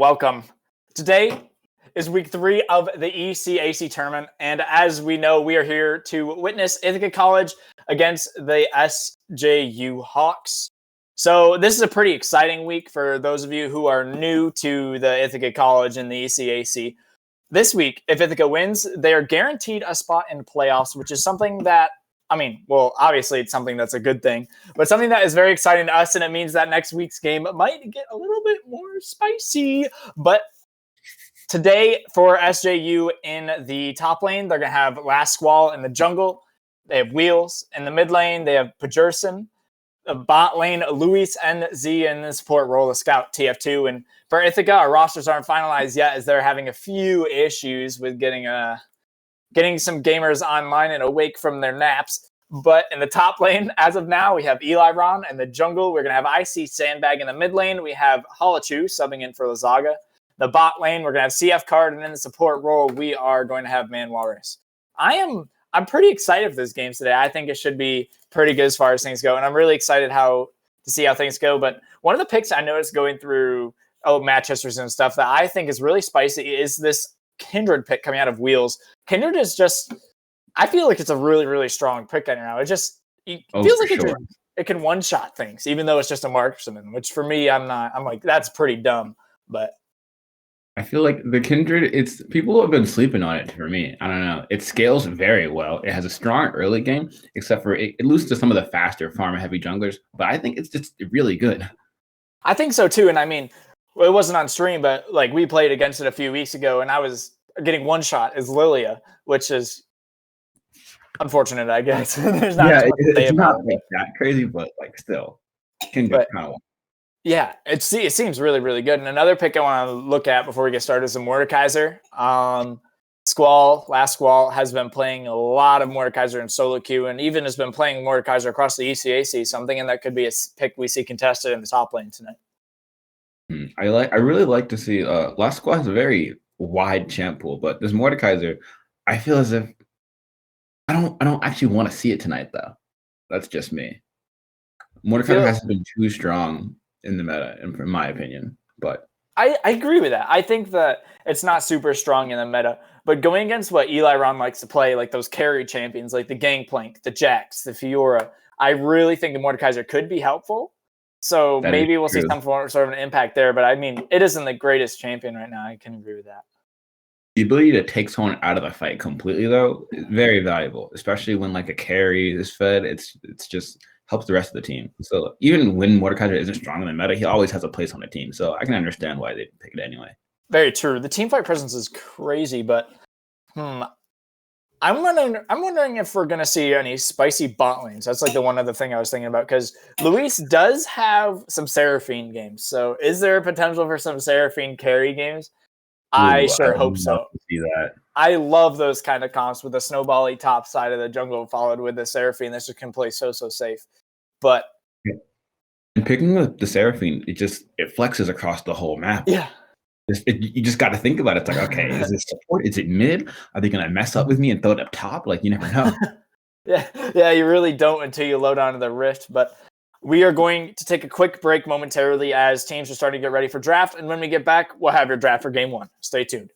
welcome. Today is week 3 of the ECAC tournament, and as we know, we are here to witness Ithaca College against the SJU Hawks. So this is a pretty exciting week for those of you who are new to the Ithaca College and the ECAC. This week, if Ithaca wins, they are guaranteed a spot in playoffs, which is something that, obviously it's something that's a good thing, but something that is very exciting to us, and it means that next week's game might get a little bit more spicy. But today for SJU in the top lane, they're going to have Last Squall in the jungle. They have Wheels. In the mid lane, they have Pajerson. The bot lane, Luis NZ, and the support role of Scout TF2. And for Ithaca, our rosters aren't finalized yet as they're having a few issues with getting some gamers online and awake from their naps. But in the top lane, as of now, we have Eli Ron. In the jungle, we're going to have IC Sandbag. In the mid lane, we have Halachu subbing in for Lazaga. The bot lane, we're going to have CF Card. And in the support role, we are going to have Man Walrus. I'm pretty excited for this game today. I think it should be pretty good as far as things go. And I'm really excited to see how things go. But one of the picks I noticed going through match histories and stuff that I think is really spicy is this Kindred pick coming out of Wheels. Kindred is just, I feel like it's a really, really strong pick right now. It feels like it can one-shot things, even though it's just a marksman, which for me, I'm like, that's pretty dumb. But I feel like the Kindred, people have been sleeping on it for me. I don't know. It scales very well. It has a strong early game, except for it loses to some of the faster farm-heavy junglers. But I think it's just really good. I think so too. And it wasn't on stream, but like we played against it a few weeks ago, and I was getting one shot as Lilia, which is unfortunate, I guess. There's not it's not like that crazy, but like still, Kindred kind of. Yeah, it seems really, really good. And another pick I want to look at before we get started is the Mordekaiser. Last Squall has been playing a lot of Mordekaiser in solo queue, and even has been playing Mordekaiser across the ECAC, something, and that could be a pick we see contested in the top lane tonight. I really like to see Last Squall has a very wide champ pool, but this Mordekaiser, I feel as if I don't actually want to see it tonight though. That's just me. Mordekaiser hasn't been too strong in the meta, in my opinion, but I agree with that. I think that it's not super strong in the meta, but going against what Eli Ron likes to play, like those carry champions, like the Gangplank, the Jax, the Fiora, I really think the Mordekaiser could be helpful. So maybe we'll see some sort of an impact there, but it isn't the greatest champion right now. I can agree with that. The ability to take someone out of the fight completely, though, is very valuable, especially when like a carry is fed. It's just helps the rest of the team. So even when Mordekaiser isn't strong in the meta, he always has a place on the team. So I can understand why they pick it anyway. Very true. The team fight presence is crazy, but I'm wondering if we're going to see any spicy bot lanes. That's like the one other thing I was thinking about, because Luis does have some Seraphine games. So is there a potential for some Seraphine carry games? I sure hope so. See that. I love those kind of comps with the snowbally top side of the jungle followed with the Seraphine. This just can play so safe. But and picking the Seraphine, it flexes across the whole map. Yeah. You just got to think about it. It's like, okay, is it support? Is it mid? Are they going to mess up with me and throw it up top? Like, you never know. Yeah, you really don't until you load onto the Rift. But we are going to take a quick break momentarily as teams are starting to get ready for draft. And when we get back, we'll have your draft for game 1. Stay tuned.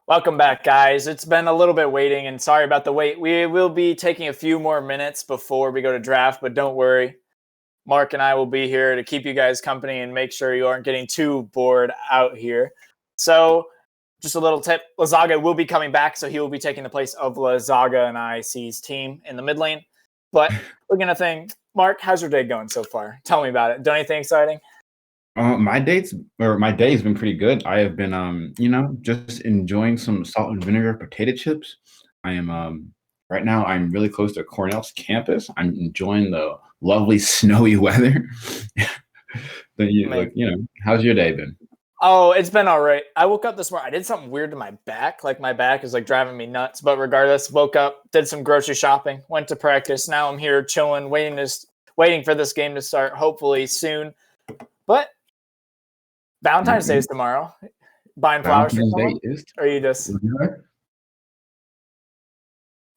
Welcome back, guys. It's been a little bit waiting, and sorry about the wait. We will be taking a few more minutes before we go to draft, but don't worry. Mark and I will be here to keep you guys company and make sure you aren't getting too bored out here. So, just a little tip. Lazaga will be coming back, so he will be taking the place of Lazaga and IC's team in the mid lane. But we're going to think, Mark, how's your day going so far? Tell me about it. Done anything exciting? My day's been pretty good. I have been, just enjoying some salt and vinegar potato chips. I am right now. I'm really close to Cornell's campus. I'm enjoying the lovely snowy weather. How's your day been? Oh, it's been all right. I woke up this morning. I did something weird to my back. Like my back is like driving me nuts. But regardless, woke up, did some grocery shopping, went to practice. Now I'm here chilling, waiting for this game to start. Hopefully soon. But Valentine's Day is tomorrow. Buying flowers for someone? Or are you just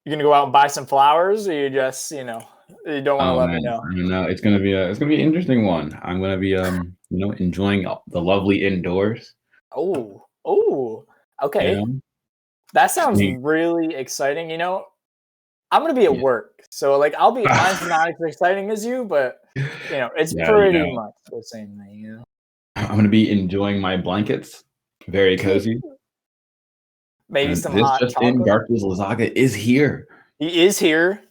you're gonna go out and buy some flowers, or you just you don't want to let me know? I don't know. It's gonna be an interesting one. I'm gonna be enjoying the lovely indoors. Oh, okay. That sounds really exciting. I'm gonna be at work, so I'll be. Mine's not as exciting as you, but it's pretty much the same thing. I'm gonna be enjoying my blankets, very cozy. Maybe some hot chocolate. Darkness Lazaga is here. He is here.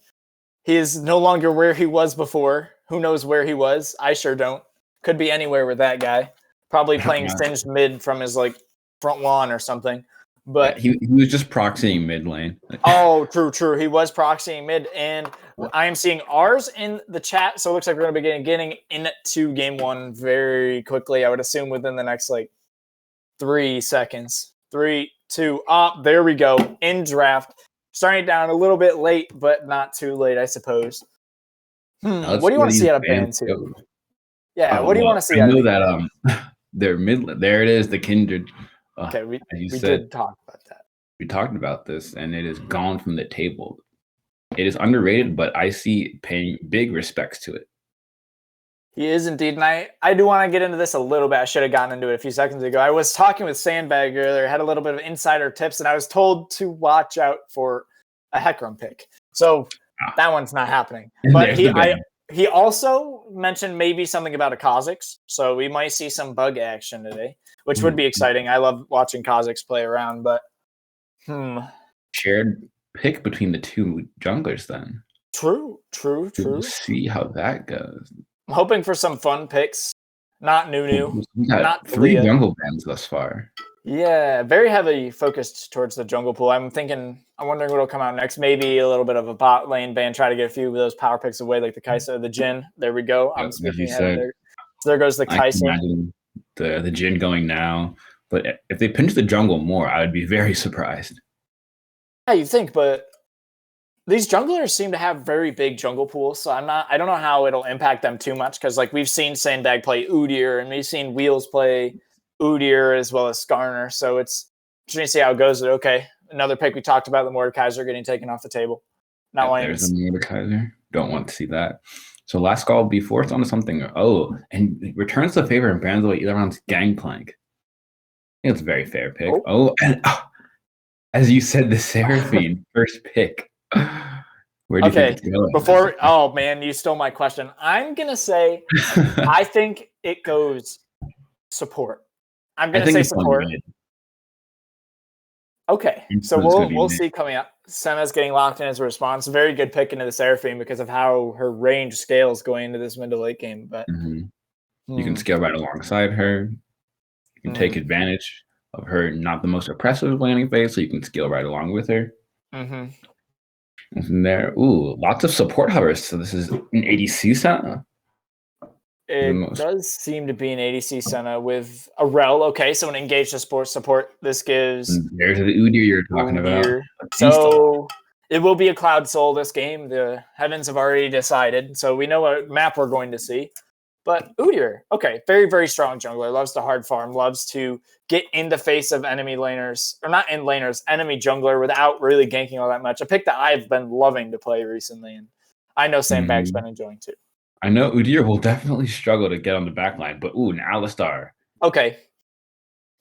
He is no longer where he was before. Who knows where he was? I sure don't. Could be anywhere with that guy. Probably playing singed mid from his front lawn or something. But he was just proxying mid lane. Oh, true. He was proxying mid, and I am seeing ours in the chat. So it looks like we're going to be getting into game one very quickly. I would assume within the next 3 seconds. 3, 2, there we go. In draft. Starting down a little bit late, but not too late, I suppose. What do you want to see out of band 2? Yeah, what do you want to see out of it? I know that they're mid. There it is, the Kindred. Okay, we did talk about that. We talked about this, and it is gone from the table. It is underrated, but I see paying big respects to it. He is indeed, and I do want to get into this a little bit. I should have gotten into it a few seconds ago. I was talking with Sandbag earlier, had a little bit of insider tips, and I was told to watch out for a Hecarim pick. So that one's not happening. But he also mentioned maybe something about a Kha'Zix, so we might see some bug action today, which would be exciting. I love watching Kha'Zix play around, but shared pick between the two junglers then. True. We'll see how that goes. I'm hoping for some fun picks. Not new. Not 3 jungle bands thus far. Yeah, very heavily focused towards the jungle pool. I'm wondering what'll come out next. Maybe a little bit of a bot lane ban. Try to get a few of those power picks away, like the Kai'Sa, the Jhin. There we go. I'm speaking ahead there. So there goes the Kai'Sa. Imagine the Jhin going now. But if they pinch the jungle more, I would be very surprised. Yeah, you think, but these junglers seem to have very big jungle pools, so I don't know how it'll impact them too much, because we've seen Sandbag play Udyr, and we've seen Wheels play Udyr as well as Skarner, so it's interesting to see how it goes. Okay, another pick we talked about, the Mordekaiser getting taken off the table. There's a Mordekaiser. Don't want to see that. So last call will be forced onto something. And returns the favor and bans away Elrond's Gangplank. I think it's a very fair pick. And as you said, the Seraphine first pick. Where do you think it's going? Oh man, you stole my question. I'm gonna say I think it goes support. I'm gonna say support. Okay, so we'll see coming up. Senna's getting locked in as a response. Very good pick into the Seraphine because of how her range scales going into this mid to late game. But you can scale right alongside her. You can take advantage of her not the most oppressive laning phase, so you can scale right along with her. And there, lots of support hovers. So this is an ADC Senna. It does seem to be an ADC Senna with a rel. Okay, so an engaged support. This gives. There's the Udyr you're talking about. So it will be a Cloud Soul this game. The heavens have already decided, so we know what map we're going to see. But Udyr, okay, very, very strong jungler. Loves to hard farm. Loves to get in the face of enemy laners, or not in laners, enemy jungler without really ganking all that much. A pick that I've been loving to play recently, and I know Sandbag's been enjoying too. I know Udyr will definitely struggle to get on the back line, but an Alistar. Okay.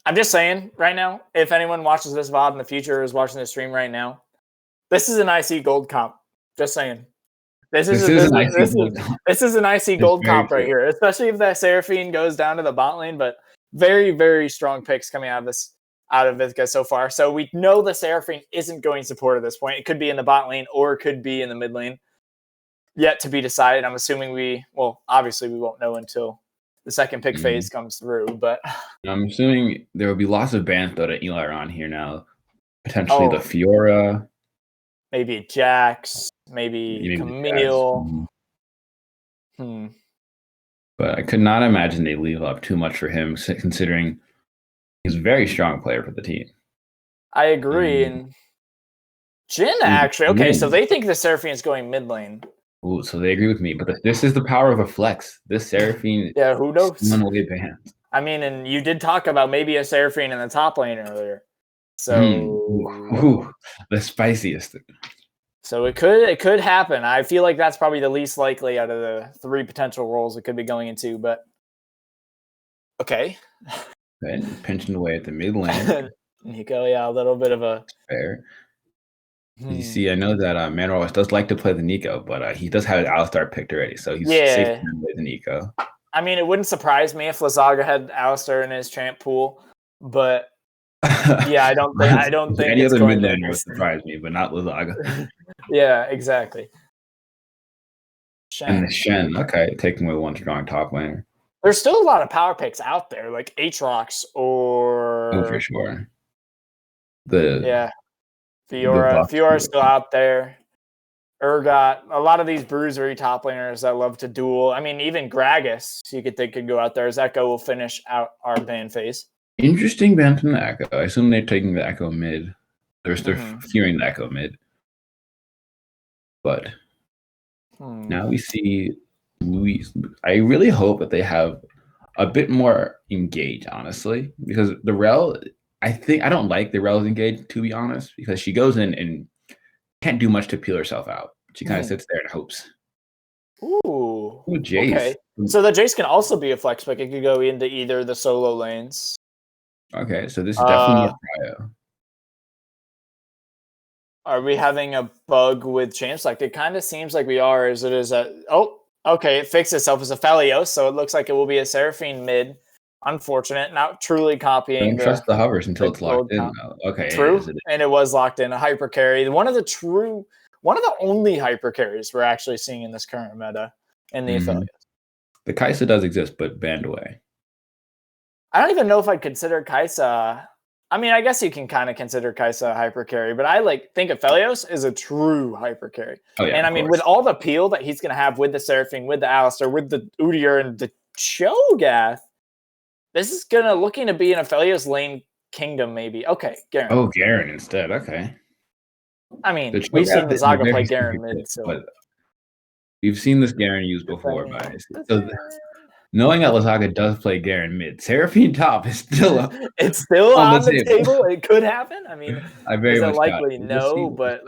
I'm just saying right now, if anyone watches this VOD in the future or is watching this stream right now, this is an IC gold comp. Just saying. This is an IC gold comp right here, especially if that Seraphine goes down to the bot lane, but very, very strong picks coming out of Ithaca so far. So we know the Seraphine isn't going support at this point. It could be in the bot lane or it could be in the mid lane. Yet to be decided. I'm assuming obviously we won't know until the second pick phase comes through, but I'm assuming there will be lots of bans though to Eliron here now. Potentially the Fiora. Maybe a Jax, maybe Camille. But I could not imagine they leave up too much for him, considering he's a very strong player for the team. I agree. And Jhin, actually, okay, so they think the Seraphine is going mid lane. Ooh, so they agree with me. But this is the power of a flex. This Seraphine Yeah, who knows? one-way banned. I mean, and you did talk about maybe a Seraphine in the top lane earlier. So Ooh, the spiciest. So it could happen. I feel like that's probably the least likely out of the 3 potential roles it could be going into, but okay. And pinching away at the mid lane. Nico, yeah, a little bit of a fair. You see, I know that Manross does like to play the Nico, but he does have an Alistar picked already, so he's safe to play the Nico. I mean, it wouldn't surprise me if Lazaga had Alistar in his champ pool, but yeah, I don't think any it's other going mid to laner would surprise me, but not Lazaga. Yeah, exactly. And the Shen, okay, taking away one strong top laner. There's still a lot of power picks out there, like Aatrox or for sure. Fiora Fiora's still out there. Urgot, a lot of these bruisery top laners that love to duel. I mean, even Gragas, you could think could go out there as Echo will finish out our ban phase. Interesting ban from the Echo. I assume they're taking the Echo mid. They're fearing the Echo mid. But now we see Luis. I really hope that they have a bit more engage, honestly, because the Rel, I don't like the Rel's engage, to be honest, because she goes in and can't do much to peel herself out. She kind of sits there and hopes. Ooh, Jace. Okay. So the Jace can also be a flex pick. It could go into either the solo lanes. Okay, so this is definitely a prio. Are we having a bug with champ select? It kind of seems like we are, as it is a... Oh, okay, it fixed itself as a Phelios, so it looks like it will be a Seraphine mid. Unfortunate, not truly copying. Don't trust the hovers until it's locked in, though. Okay, true, and it was locked in. A hyper carry, one of the only hyper carries we're actually seeing in this current meta in the Phelios. The Kai'Sa does exist, but banned away. I don't even know if I'd consider Kai'Sa. I mean, I guess you can kind of consider Kai'Sa a hyper carry, but I think of Phelios is a true hyper carry. Oh, yeah, and I mean, with all the peel that he's going to have with the Seraphine, with the Alistar, with the Udyr, and the Cho'Gath, this is looking to be in a Phelios lane kingdom, maybe. Okay, Garen. Oh, Garen instead. Okay. I mean, we've seen Lazaga play Garen mid, but we've seen this Garen used before, guys. Knowing that Lazaga does play Garen mid, Seraphine top is still it's still on the table. It could happen. I mean, I very much likely no, but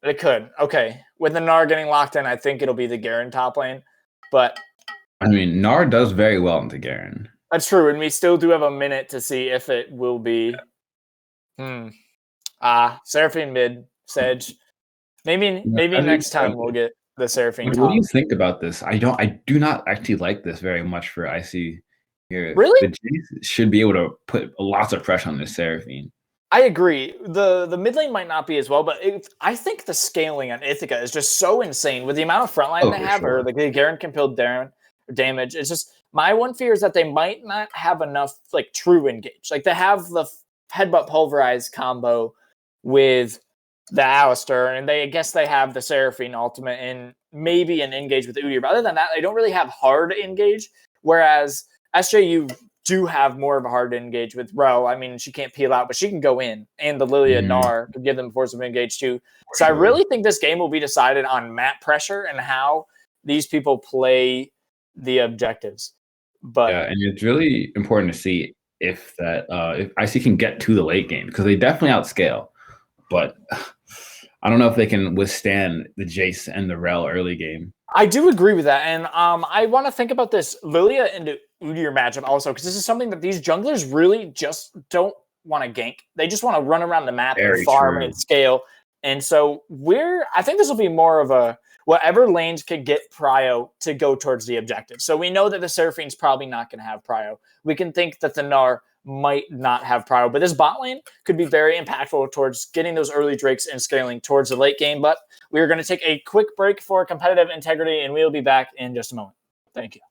it could. Okay, with the Gnar getting locked in, I think it'll be the Garen top lane. But I mean, Gnar does very well into Garen. That's true, and we still do have a minute to see if it will be. Seraphine mid, Sedge. Maybe next time we'll get the Seraphine top. What do you think about this? I do not actually like this very much for IC here. Really? The Jace should be able to put lots of pressure on this Seraphine. I agree. The mid lane might not be as well, but I think the scaling on Ithaca is just so insane with the amount of frontline they have, or the Garen can build damage. It's just my one fear is that they might not have enough true engage. Like they have the headbutt pulverize combo with the Alistar, and I guess they have the Seraphine ultimate and maybe an engage with Udyr. But other than that, they don't really have hard engage, whereas SJU do have more of a hard engage with Ro. I mean, she can't peel out, but she can go in, and the Lilia Gnar could give them force of engage too. So I really think this game will be decided on map pressure and how these people play the objectives. But yeah, and it's really important to see if IC can get to the late game, because they definitely outscale. But I don't know if they can withstand the Jace and the Rel early game. I do agree with that. And I want to think about this Lilia and Udyr matchup also, because this is something that these junglers really just don't want to gank. They just want to run around the map and farm and scale. And so I think this will be more of a whatever lanes could get prio to go towards the objective. So we know that the Seraphine's probably not going to have prio. We can think that the Gnar might not have prio, but this bot lane could be very impactful towards getting those early drakes and scaling towards the late game. But we are going to take a quick break for competitive integrity, and we will be back in just a moment. Thank you.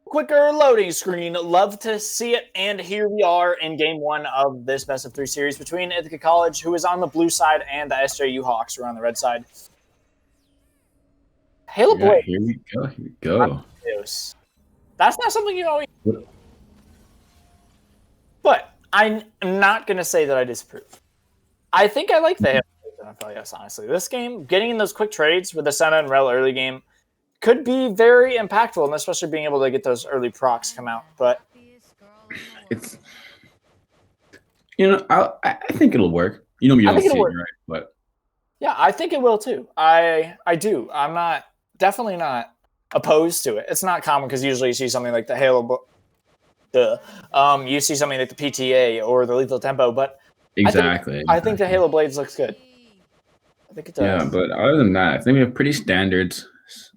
quicker loading screen. Love to see it. And here we are in game 1 of this best of 3 series between Ithaca College, who is on the blue side, and the SJU Hawks, who are on the red side. Halo Blade. Here we go. That's not something you always. But I'm not going to say that I disapprove. I think I like the Halo Blade, yes, honestly. This game, getting in those quick trades with the Senna and Rel early game, could be very impactful, and especially being able to get those early procs come out. But it's, I think it'll work. You don't see it right, but yeah, I think it will too. I do. I'm definitely not opposed to it. It's not common because usually you see something like the Halo, you see something like the PTA or the Lethal Tempo, but exactly. I think the Halo Blades looks good. I think it does. Yeah, but other than that, I think we have pretty standards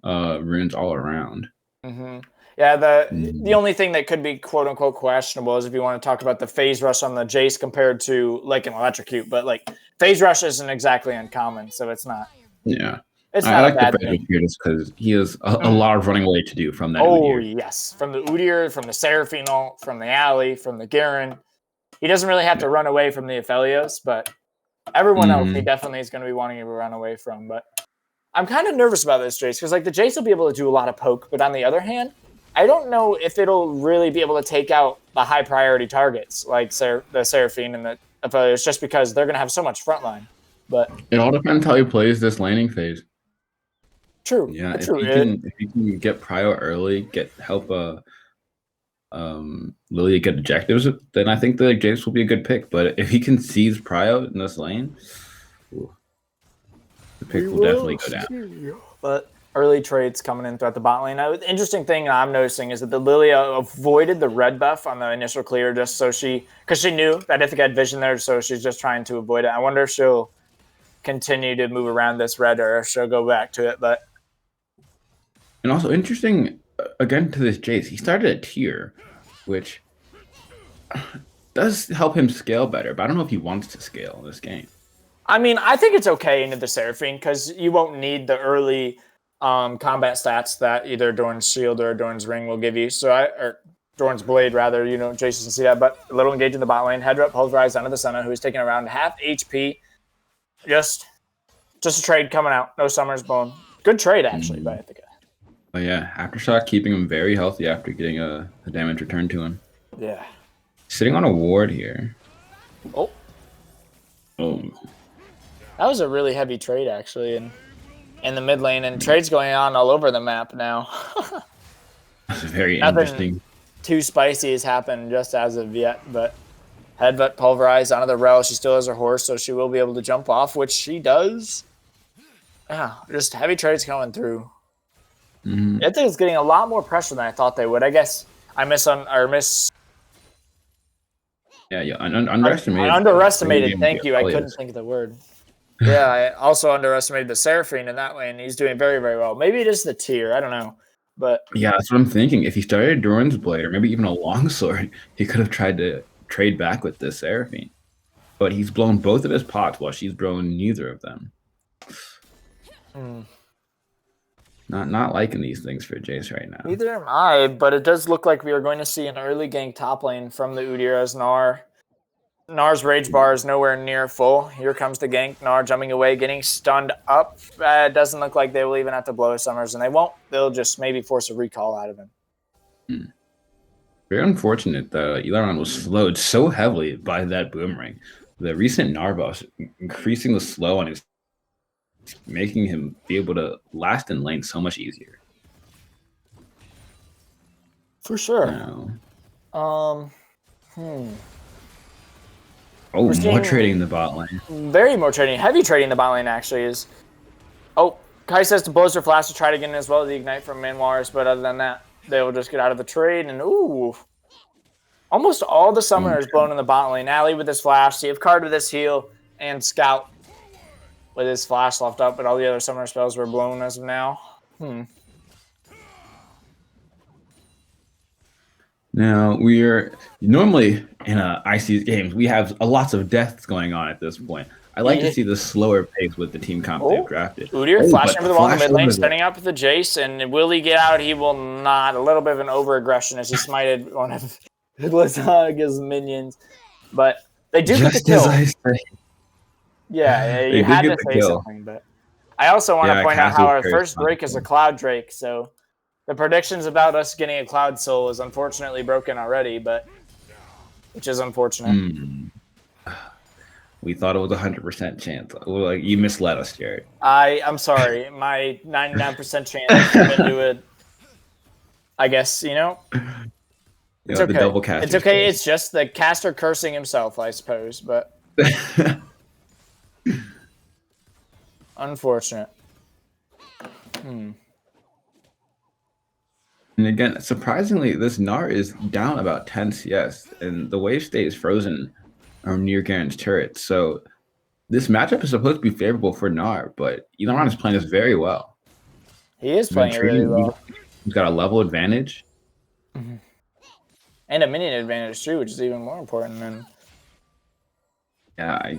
runes all around. Mm-hmm. Yeah, the only thing that could be quote unquote questionable is if you want to talk about the phase rush on the Jace compared to like an Electrocute, but like phase rush isn't exactly uncommon, so it's not. Yeah, it's I like the phase rush just because he has a lot of running away to do from that. Oh yes, from the Udyr, from the Seraphine ult, from the Alley, from the Garen. He doesn't really have to run away from the Aphelios, but everyone else he definitely is going to be wanting to run away from. But I'm kind of nervous about this Jace because like the Jace will be able to do a lot of poke, but on the other hand, I don't know if it'll really be able to take out the high priority targets like the Seraphine and the Aphelios just because they're going to have so much frontline. But it all depends how he plays this laning phase. True. Yeah, true. If he can get prio early, help Lily get objectives, then I think the Jace will be a good pick. But if he can seize prio in this lane, the pick will definitely go down. But early trades coming in throughout the bot lane. Now, the interesting thing I'm noticing is that the Lilia avoided the red buff on the initial clear just so because she knew that Ithaca had vision there, so she's just trying to avoid it. I wonder if she'll continue to move around this red or if she'll go back to it. And also interesting, again, to this Jace, he started a tier, which does help him scale better, but I don't know if he wants to scale in this game. I mean, I think it's okay into the Seraphine because you won't need the early combat stats that either Dorn's Shield or Dorn's Ring will give you. Or Dorn's Blade, rather. Jason can see that. But a little engaged in the bot lane. Head rep pulverized onto the Senna, who is taking around half HP. Just a trade coming out. No Summer's Bone. Good trade, actually, by Ithaca. Oh, yeah. Aftershock keeping him very healthy after getting the damage returned to him. Yeah. Sitting on a ward here. Oh. That was a really heavy trade, actually, in the mid lane. And trades going on all over the map now. That's very interesting. Too spicy has happened just as of yet, but headbutt pulverized onto the Rel. She still has her horse, so she will be able to jump off, which she does. Yeah, just heavy trades coming through. I think it's getting a lot more pressure than I thought they would. I guess I underestimated. Thank you. I couldn't think of the word. Yeah, I also underestimated the Seraphine in that lane. He's doing very, very well. Maybe it is the tier. I don't know. But yeah, that's what I'm thinking. If he started Doran's Blade or maybe even a longsword, he could have tried to trade back with this Seraphine. But he's blown both of his pots while she's blown neither of them. Not liking these things for Jace right now. Neither am I, but it does look like we are going to see an early gank top lane from the Udyr as Nar's rage bar is nowhere near full. Here comes the gank. Nar jumping away, getting stunned up. It doesn't look like they will even have to blow Summers, and they won't. They'll just maybe force a recall out of him. Very unfortunate that Elaron was slowed so heavily by that boomerang. The recent Nar buff increasing the slow on his, making him be able to last in lane so much easier. For sure. Oh, more trading in the bot lane. Very more trading. Heavy trading in the bot lane, actually, is... Oh, Kai says to blows her flash to try to get in as well as the ignite from Manwars, but other than that, they will just get out of the trade, and ooh. Almost all the summoners blown in the bot lane. Alley with his flash, Card with his heal, and Scout with his flash left up, but all the other summoner spells were blown as of now. Now, we are normally in IC's games, we have lots of deaths going on at this point. I like to see the slower pace with the team comp they've drafted. Udyr flashing over the wall in the mid lane, spinning up with the Jace, and will he get out? He will not. A little bit of an over-aggression as he smited one of Lizaga's minions. But they do get the kill. Yeah, you had to say something. But I also want to point out how our first Drake is a Cloud Drake, so the predictions about us getting a Cloud Soul is unfortunately broken already, but which is unfortunate. We thought it was 100% chance. Like, you misled us, Jared. I'm sorry. My 99% chance into it. I guess, it's okay. The double caster. It's okay. It's just the caster cursing himself, I suppose, but unfortunate. And again, surprisingly, this Gnar is down about 10 CS, and the wave state is frozen near Garen's turret. So this matchup is supposed to be favorable for Gnar, but Elon is playing this very well. He is playing it really well. He's got a level advantage. And a minion advantage too, which is even more important than... Yeah,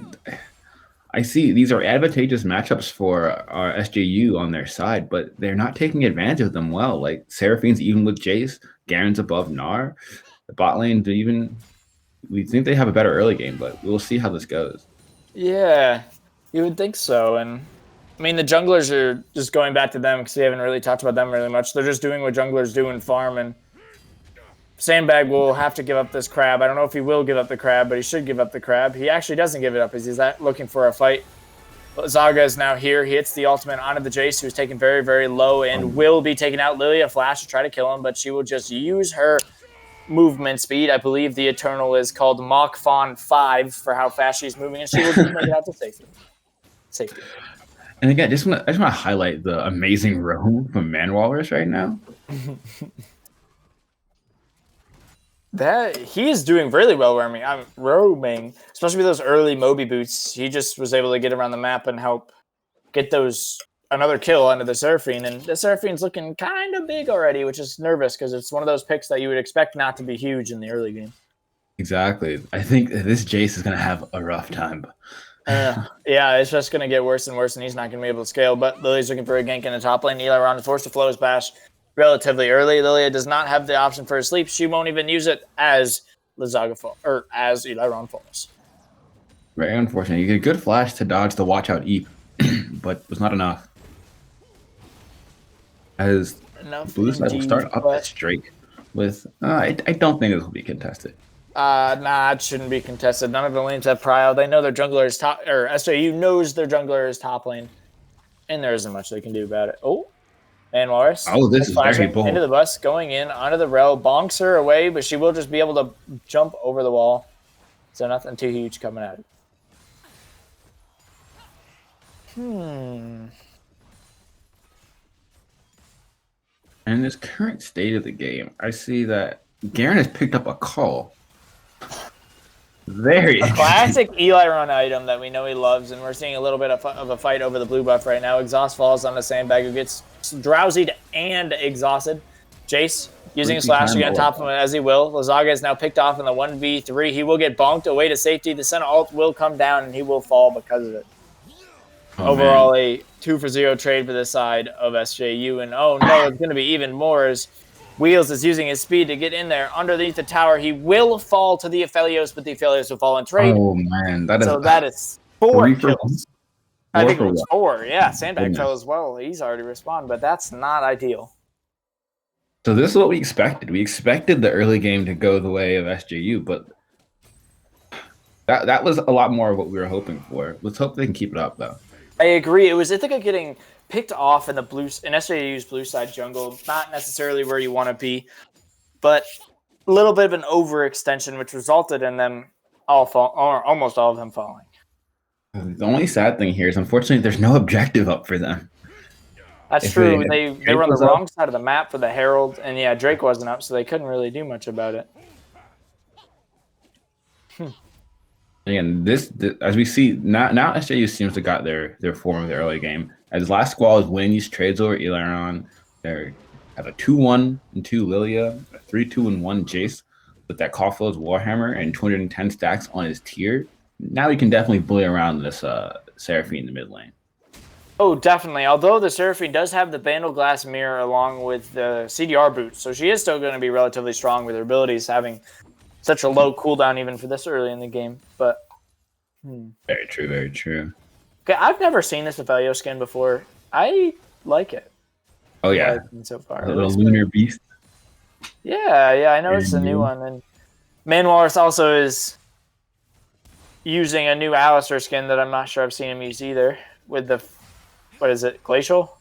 I see these are advantageous matchups for our SJU on their side, but they're not taking advantage of them well. Like, Seraphine's even with Jace, Garen's above Gnar. The bot lane, we think they have a better early game, but we'll see how this goes. Yeah, you would think so. And I mean, the junglers are just going back to them because we haven't really talked about them really much. They're just doing what junglers do in farm. And Sandbag will have to give up this crab. I don't know if he will give up the crab, but he should give up the crab. He actually doesn't give it up as he's looking for a fight. Zaga is now here. He hits the ultimate onto the Jace, who's taken very, very low and will be taking out Lilia Flash to try to kill him, but she will just use her movement speed. I believe the Eternal is called Mach Fawn 5 for how fast she's moving, and she will just make it out to safety. And again, I just want to highlight the amazing roam from Manwalrus right now. That he is doing really well roaming, especially with those early Moby boots. He just was able to get around the map and help get another kill onto the Seraphine, and the Seraphine's looking kind of big already, which is nervous because it's one of those picks that you would expect not to be huge in the early game. Exactly. I think this Jace is going to have a rough time. Yeah, it's just going to get worse and worse, and he's not going to be able to scale. But Lily's looking for a gank in the top lane. Eli Ron is forced to flow his bash relatively early. Lilia does not have the option for a sleep. She won't even use it as Lizaga falls, or as Eli Ron falls. Very unfortunate. You get a good flash to dodge the watch out Eep, but it was not enough. As Blue side will start up this Drake with, I don't think this will be contested. Nah, it shouldn't be contested. None of the lanes have prio. They know their jungler is top, or SJU knows their jungler is top lane, and there isn't much they can do about it. Oh, Manwalrus. Oh, this is very bold. Into the bus, going in, onto the rail, bonks her away, but she will just be able to jump over the wall. So nothing too huge coming at it. In this current state of the game, I see that Garen has picked up a call. Very a classic Eli Run item that we know he loves, and we're seeing a little bit of a fight over the blue buff right now. Exhaust falls on the Sandbag, who gets drowsied and exhausted. Jace using his slash again, top of him as he will. Lizaga is now picked off in the 1v3. He will get bonked away to safety. The Senna ult will come down, and he will fall because of it. Overall, a 2-for-0 trade for the side of SJU, and oh no, it's going to be even more as Wheels is using his speed to get in there underneath the tower. He will fall to the Aphelios, but the Aphelios will fall in trade. Oh man, that is 4 kills. I think it was 4. Yeah, Sandbag fell as well. He's already respawned, but that's not ideal. So this is what we expected. We expected the early game to go the way of SJU, but that was a lot more of what we were hoping for. Let's hope they can keep it up, though. I agree. It was Ithaca getting picked off in SJU's blue side jungle. Not necessarily where you want to be, but a little bit of an overextension, which resulted in them almost all of them falling. The only sad thing here is, unfortunately, there's no objective up for them. That's true. They were on the wrong side of the map for the Herald, and yeah, Drake wasn't up, so they couldn't really do much about it. Again, this as we see now SJU seems to got their form of the early game. As last squall is winning these trades over Elaron. They have a 2-1-2 Lilia, a 3-2-1 Jace with that Caulfield's Warhammer and 210 stacks on his tier. now we can definitely bully around this Seraphine in the mid lane. Oh, definitely. Although the Seraphine does have the Vandal Glass Mirror along with the CDR boots, so she is still going to be relatively strong with her abilities, having such a low cooldown even for this early in the game. But Very true, very true. okay, I've never seen this Aphelios skin before. I like it. Oh yeah, so far, a little lunar beast. Yeah, I know it's a new one, and Manwalrus also is using a new Alistair skin that I'm not sure I've seen him use either. With the, what is it, Glacial?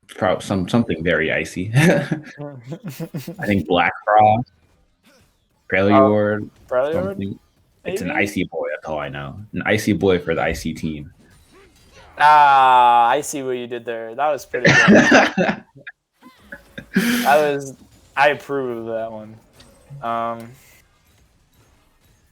Probably something very icy. I think Black Frost, Freljord. Freljord? It's an icy boy. That's all I know. An icy boy for the icy team. Ah, I see what you did there. That was pretty good. I approve of that one.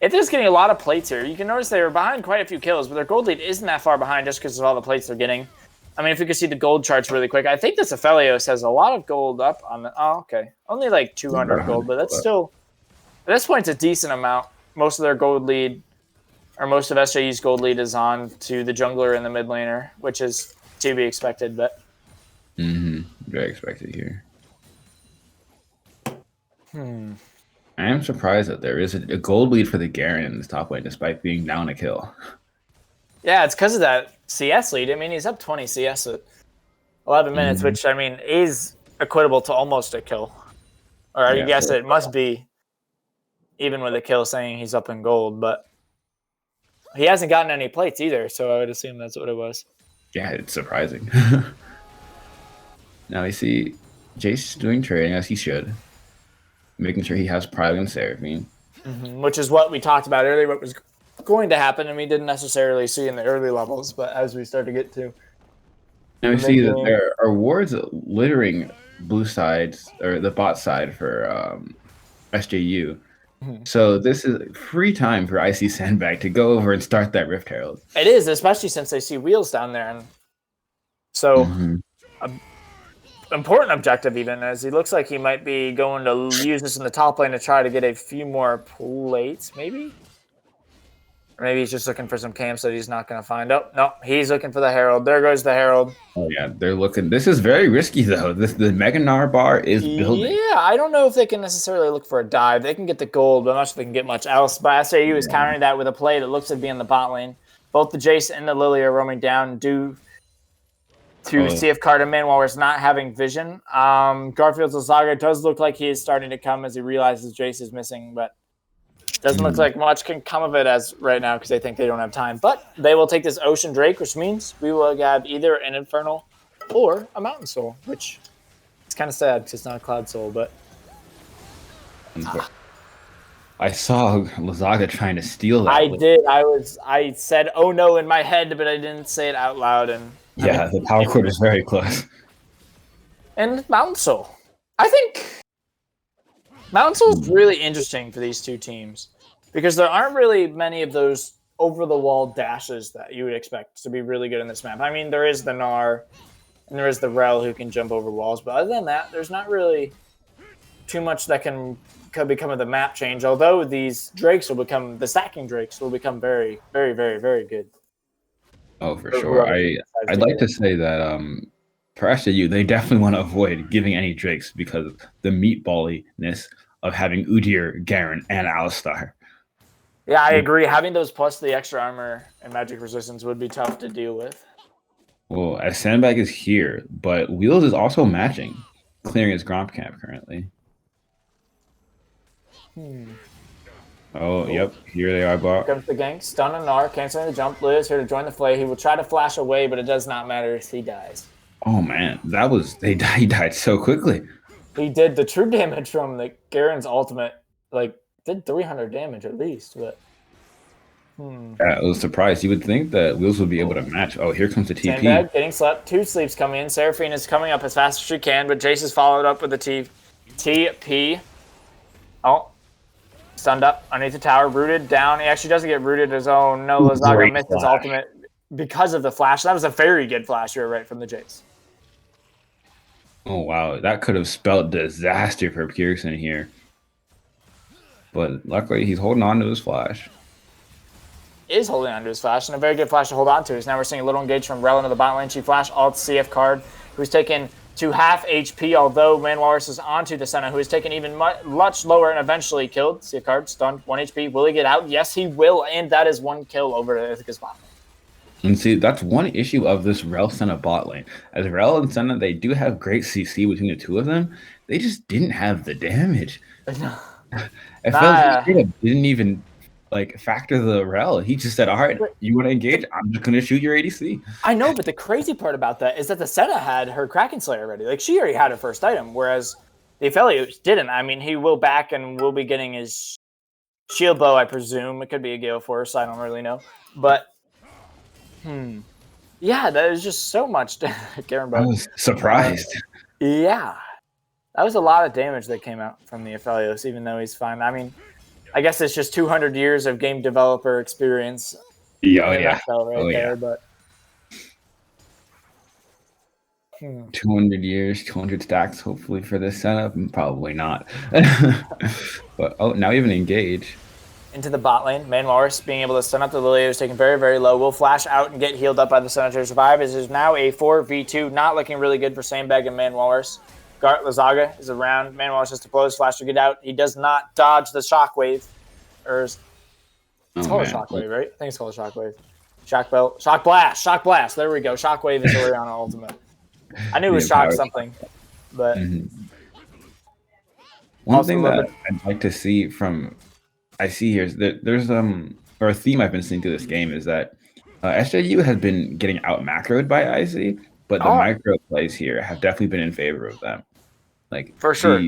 Ithaca's getting a lot of plates here. You can notice they were behind quite a few kills, but their gold lead isn't that far behind just because of all the plates they're getting. I mean, if you could see the gold charts really quick, I think this Aphelios has a lot of gold up on the... Oh, okay. Only like 200 gold, but that's still... At this point, it's a decent amount. Most of their gold lead, or most of SJU's gold lead is on to the jungler and the mid laner, which is to be expected, but... Very expected here. I am surprised that there is a gold lead for the Garen in this top lane, despite being down a kill. Yeah, it's because of that CS lead. I mean, he's up 20 CS at 11 minutes, which, I mean, is equatable to almost a kill. Or I guess it must be, even with a kill, saying he's up in gold. But he hasn't gotten any plates either, so I would assume that's what it was. Yeah, it's surprising. Now we see Jace doing trading as he should. Making sure he has Pride and Seraphine. Which is what we talked about earlier, what was going to happen, and we didn't necessarily see in the early levels, but as we start to get to... Now we see that there are wards littering blue sides, or the bot side for SJU. So this is free time for IC Sandbag to go over and start that Rift Herald. It is, especially since they see Wheels down there. And so... important objective even, as he looks like he might be going to use this in the top lane to try to get a few more plates, maybe? Or maybe he's just looking for some camps that he's not going to find. Oh, no, he's looking for the Herald. There goes the Herald. Oh, yeah, they're looking. This is very risky, though. The Mega Gnar bar is building. Yeah, I don't know if they can necessarily look for a dive. They can get the gold, but I'm not sure they can get much else. But SJU is countering that with a play that looks to be in the bot lane. Both the Jace and the Lily are roaming down due to see if Cardamon is not having vision. Garfield's Lazaga does look like he is starting to come as he realizes Jace is missing, but doesn't look like much can come of it as right now because they think they don't have time. But they will take this Ocean Drake, which means we will have either an Infernal or a Mountain Soul, which is kind of sad because it's not a Cloud Soul, but... I saw Lazaga trying to steal that. I did. I said, oh no, in my head, but I didn't say it out loud. And yeah, the power cord is very close. And Mountain Soul. I think Mountain Soul is really interesting for these two teams because there aren't really many of those over-the-wall dashes that you would expect to be really good in this map. I mean, there is the Gnar and there is the Rel who can jump over walls, but other than that, there's not really too much that could become of the map change, although these Drakes will become, the stacking Drakes will become very, very, very, very good. Oh, for sure. I'd like to say that for SJU, they definitely want to avoid giving any Drakes because of the meatballiness of having Udyr, Garen, and Alistar. Yeah, I agree. Having those plus the extra armor and magic resistance would be tough to deal with. Well, as Sandbag is here, but Wheels is also matching, clearing his Gromp camp currently. Oh, yep. Here they are, Bot. Comes the gank. Stun and Gnar. Canceling the jump. Liz here to join the fray. He will try to flash away, but it does not matter if he dies. Oh, man. That was... He died so quickly. He did. The true damage from the Garen's ultimate, like, did 300 damage at least, but... Yeah, I was surprised. You would think that Wheels would be able to match. Oh, here comes the TP. Sandbag getting slept. 2 sleeps coming in. Seraphine is coming up as fast as she can, but Jace is followed up with the TP. Oh. Stunned up underneath the tower, rooted down. He actually doesn't get rooted his own. No, Lazaga missed his ultimate because of the flash. That was a very good flash. You were right from the Jace. Oh, wow. That could have spelled disaster for Pearson here. But luckily, he's holding on to his flash. is holding onto his flash, and a very good flash to hold on to. So now we're seeing a little engage from Rel into the bot lane. She flash alt CF card, who's taken to half HP, although Man Walrus is onto the Senna, who is taken even much lower and eventually killed. CF card, stunned, 1 HP. Will he get out? Yes, he will, and that is 1 kill over to Ithaca's bot lane. And see, that's one issue of this Rel Senna bot lane. As Rel and Senna, they do have great CC between the two of them. They just didn't have the damage. It felt like he didn't even factor the Rel. He just said, all right, you want to engage? I'm just going to shoot your ADC. I know, but the crazy part about that is that the Senna had her Kraken Slayer ready. Like, she already had her first item, whereas the Aphelios didn't. I mean, he will back and will be getting his shield bow, I presume. It could be a Gale Force. I don't really know. But yeah, that is just so much. I was surprised. Yeah. That was a lot of damage that came out from the Aphelios, even though he's fine. I mean, I guess it's just 200 years of game developer experience. Yeah, there, but 200 years, 200 stacks, hopefully, for this setup. Probably not. But, now even engage. Into the bot lane. Man Walrus being able to stun up the Lilia is taken very, very low. Will flash out and get healed up by the Senator to survive. This is now a 4v2. Not looking really good for Sandbag and Man Walrus. Gart Lazaga is around. Man Walrus has to blow his flash to get out. He does not dodge the shockwave. It's called a shockwave, right? I think it's called a shockwave. Shock belt. Shock blast. Shock blast. There we go. Shockwave is Oriana ultimate. I knew it was shock something. But one thing that I'd like to see from I see here is that there's or a theme I've been seeing through this game is that SJU has been getting out macroed by IC, but the micro plays here have definitely been in favor of them. Like, for sure,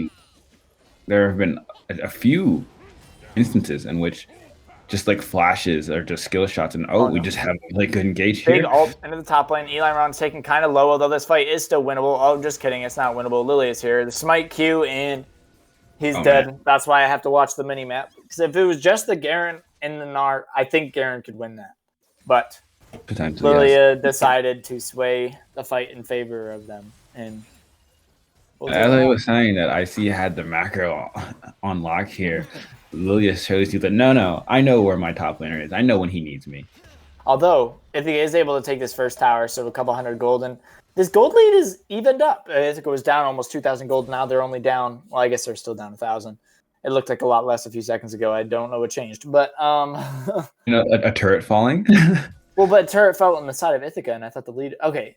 there have been a few instances in which just like flashes or just skill shots, and we just have like good engage here. Big ult into the top lane. Eli Ron's taken kind of low, although this fight is still winnable. Oh, just kidding, it's not winnable. Lily is here. The smite Q and he's dead. Man. That's why I have to watch the mini map. Because if it was just the Garen and the Gnar, I think Garen could win that. But Lilia decided to sway the fight in favor of them. And as I was saying that IC had the macro on lock here, Lilia shows you that no, I know where my top laner is. I know when he needs me. Although, if he is able to take this first tower, so a couple hundred gold, and this gold lead is evened up. I think it was down almost 2,000 gold. Now they're only down, well, I guess they're still down 1,000. It looked like a lot less a few seconds ago. I don't know what changed. But, a turret falling? Well, but turret fell on the side of Ithaca, and I thought the lead... Okay.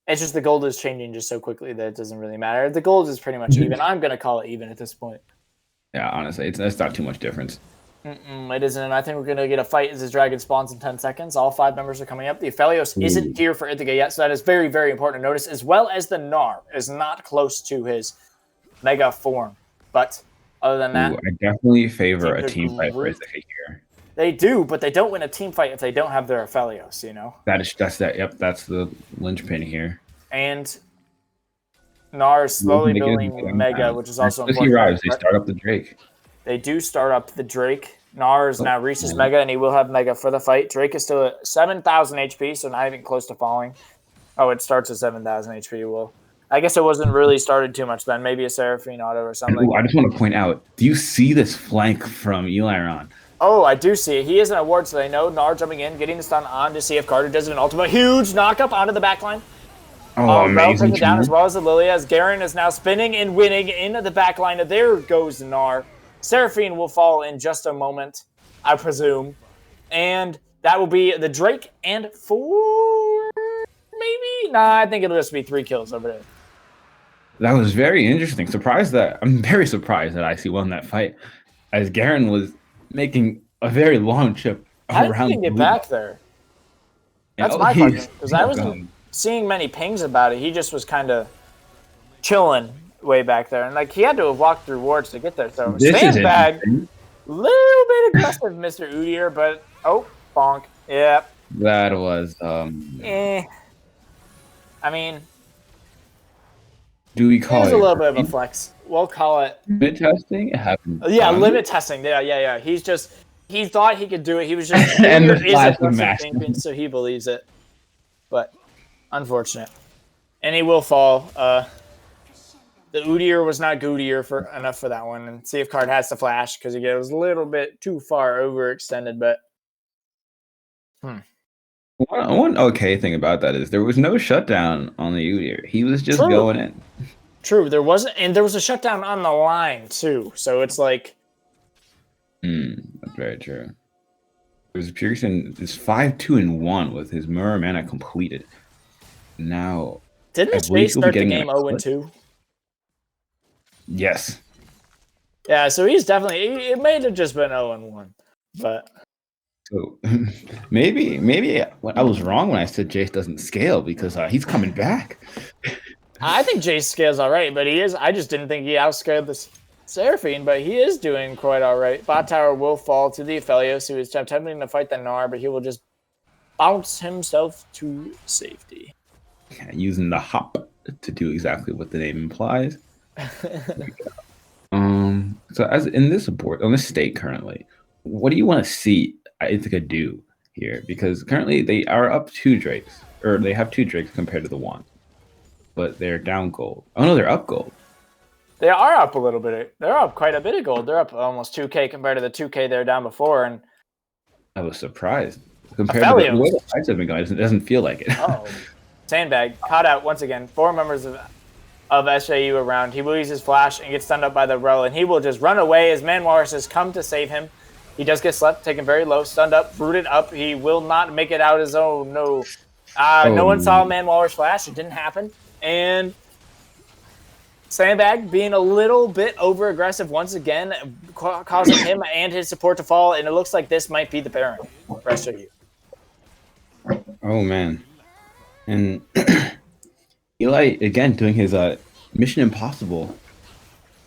It's just the gold is changing just so quickly that it doesn't really matter. The gold is pretty much even. I'm going to call it even at this point. Yeah, honestly, it's not too much difference. It isn't, and I think we're going to get a fight as this dragon spawns in 10 seconds. All 5 members are coming up. The Aphelios isn't here for Ithaca yet, so that is very, very important to notice, as well as the Gnar is not close to his mega form. But other than that... I definitely favor a team fight for Ithaca here. They do, but they don't win a team fight if they don't have their Aphelios, you know? That's the linchpin here. And Gnar is slowly building mega, which is also important. He arrives, they start up the Drake. They do start up the Drake. Gnar is now reaches mega, and he will have mega for the fight. Drake is still at 7,000 HP, so not even close to falling. Oh, it starts at 7,000 HP. Well, I guess it wasn't really started too much then. Maybe a Seraphine auto or something. I just want to point out, do you see this flank from Eliron? Oh, I do see it. He is an award, so they know. Gnar jumping in, getting the stun on to see if Carter does an ultimate. Huge knockup onto the backline. Amazing. Brings it down as well as the Lilia, as Garen is now spinning and winning into the backline. There goes Gnar. Seraphine will fall in just a moment, I presume. And that will be the Drake and 4, maybe? Nah, I think it'll just be 3 kills over there. That was very interesting. I'm very surprised that IC won that fight, as Garen was making a very long chip around. How did he get back there? That's my question, because I wasn't seeing many pings about it. He just was kind of chilling way back there, and like he had to have walked through wards to get there. So Sandbag, little bit aggressive, Mr. Udyr, but bonk. Yeah, that was I mean, do we call it a little bit of a flex? We'll call it limit testing. It happened. Yeah, limit testing. Yeah. He thought he could do it. He was just and the flash of champion, so he believes it. But unfortunate, and he will fall. The Udyr was not Goodier enough for that one, and see if Card has to flash because he was a little bit too far overextended, but Hmm. One okay thing about that is there was no shutdown on the Udyr. He was just True. going in. True, there wasn't, and there was a shutdown on the line too. So it's like, That's very true. It was Pearson is 5-2-1 with his mirror mana completed. Now, didn't I the believe Chase he'll be start the getting game an 0-2? Yes. Yeah, so he's definitely. It may have just been 0-1, but So maybe I was wrong when I said Jace doesn't scale because he's coming back. I think Jace scales all right. But he is. I just didn't think he outscaled the Seraphine, but he is doing quite all right. Bot tower will fall to the Aphelios, who is attempting to fight the Gnar, but he will just bounce himself to safety. Using the hop to do exactly what the name implies. So as in this board on this state currently, what do you want to see Ithaca do here? Because currently they are up 2 Drakes, or they have 2 Drakes compared to the 1, but they're down gold. Oh no, they're up gold. They are up a little bit. They're up quite a bit of gold. They're up almost 2K compared to the 2K they were down before. And I was surprised compared to the way the fights have been going. It doesn't feel like it. Oh, Sandbag caught out once again. 4 members of SJU around. He will use his flash and gets stunned up by the row, and he will just run away as Man Walrus has come to save him. He does get slept, taken very low, stunned up, rooted up. He will not make it out his own. No. No one saw Man Walrus flash. It didn't happen. And Sandbag being a little bit over-aggressive once again, causing him and his support to fall, and it looks like this might be the Baron for SJU. Oh, man. And Eli, again, doing his Mission Impossible.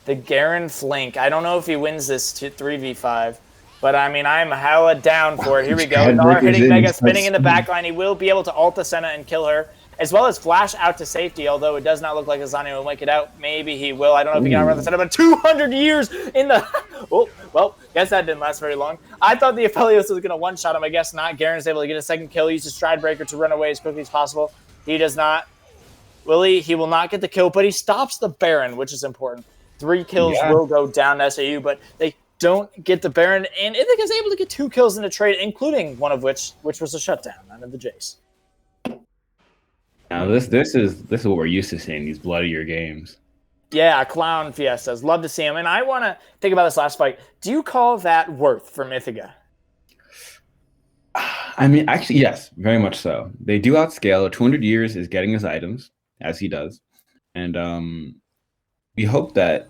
The Garen flank. I don't know if he wins this 3v5, but I mean, I'm hella down for it. Here we go. Gnar hitting Mega, spinning in the backline. He will be able to ult the Senna and kill her, as well as flash out to safety, although it does not look like Azania will make it out. Maybe he will. I don't know if he can outrun the Senna, but 200 years in the... Oh, well, guess that didn't last very long. I thought the Aphelios was going to one-shot him. I guess not. Garen is able to get a second kill, use his Stride Breaker to run away as quickly as possible. He does not. Will he? He will not get the kill, but he stops the Baron, which is important. 3 kills will go down to SAU, but they don't get the Baron, and Ithaca's able to get 2 kills in a trade, including one of which was a shutdown under the Jace. Now this is what we're used to seeing, these bloodier games. Yeah, Clown Fiestas. Love to see him. And I want to think about this last fight. Do you call that worth from Ithaca? I mean, actually, yes, very much so. They do outscale. 200 years is getting his items, as he does. And we hope that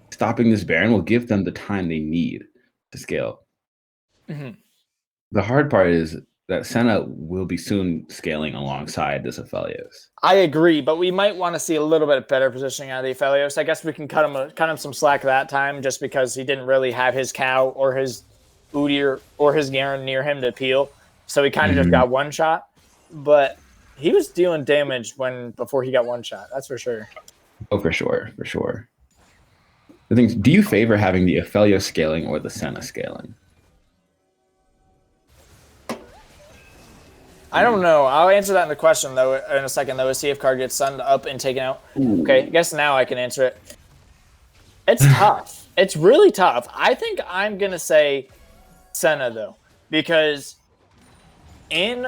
stopping this Baron will give them the time they need to scale. Mm-hmm. The hard part is that Senna will be soon scaling alongside this Aphelios. I agree, but we might want to see a little bit better positioning out of the Aphelios. I guess we can cut him some slack that time, just because he didn't really have his cow or his Udyr or his Garen near him to peel, so he kind of just got one shot. But he was dealing damage before he got one shot. That's for sure. Oh, for sure. The things. Do you favor having the Aphelios scaling or the Senna scaling? I don't know. I'll answer that in the question, though, in a second, though. A CF card gets sunned up and taken out. Ooh. Okay, I guess now I can answer it. It's tough. It's really tough. I think I'm going to say Senna, though, because in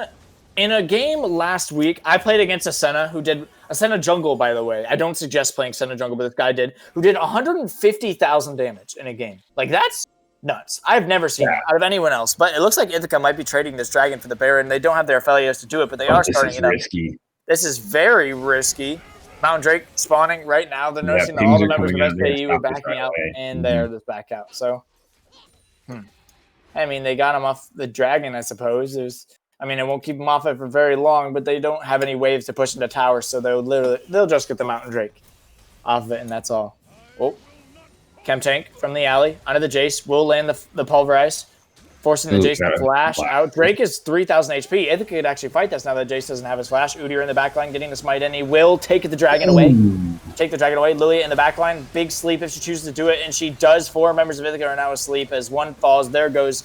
a game last week, I played against a Senna who did a Senna jungle, by the way. I don't suggest playing Senna jungle, but this guy did, who did 150,000 damage in a game. Like, that's nuts. I've never seen it out of anyone else, but it looks like Ithaca might be trading this dragon for the Baron. They don't have their Aphelios to do it, but they are starting it up. Risky. This is very risky. Mountain Drake spawning right now. They're noticing that all the members of SJU are backing out, and they're just back out. So, I mean, they got him off the dragon, I suppose. It won't keep them off it for very long, but they don't have any waves to push into towers, so they'll just get the Mountain Drake off of it, and that's all. Oh. Chem Tank from the alley under the Jace will land the Pulverize, forcing the Jace to flash out. Drake is 3,000 HP. Ithaca could actually fight this now that Jace doesn't have his flash. Udyr in the backline getting the smite in. He will take the dragon away. Take the dragon away. Lilia in the backline. Big sleep if she chooses to do it, and she does. 4 members of Ithaca are now asleep as one falls. There goes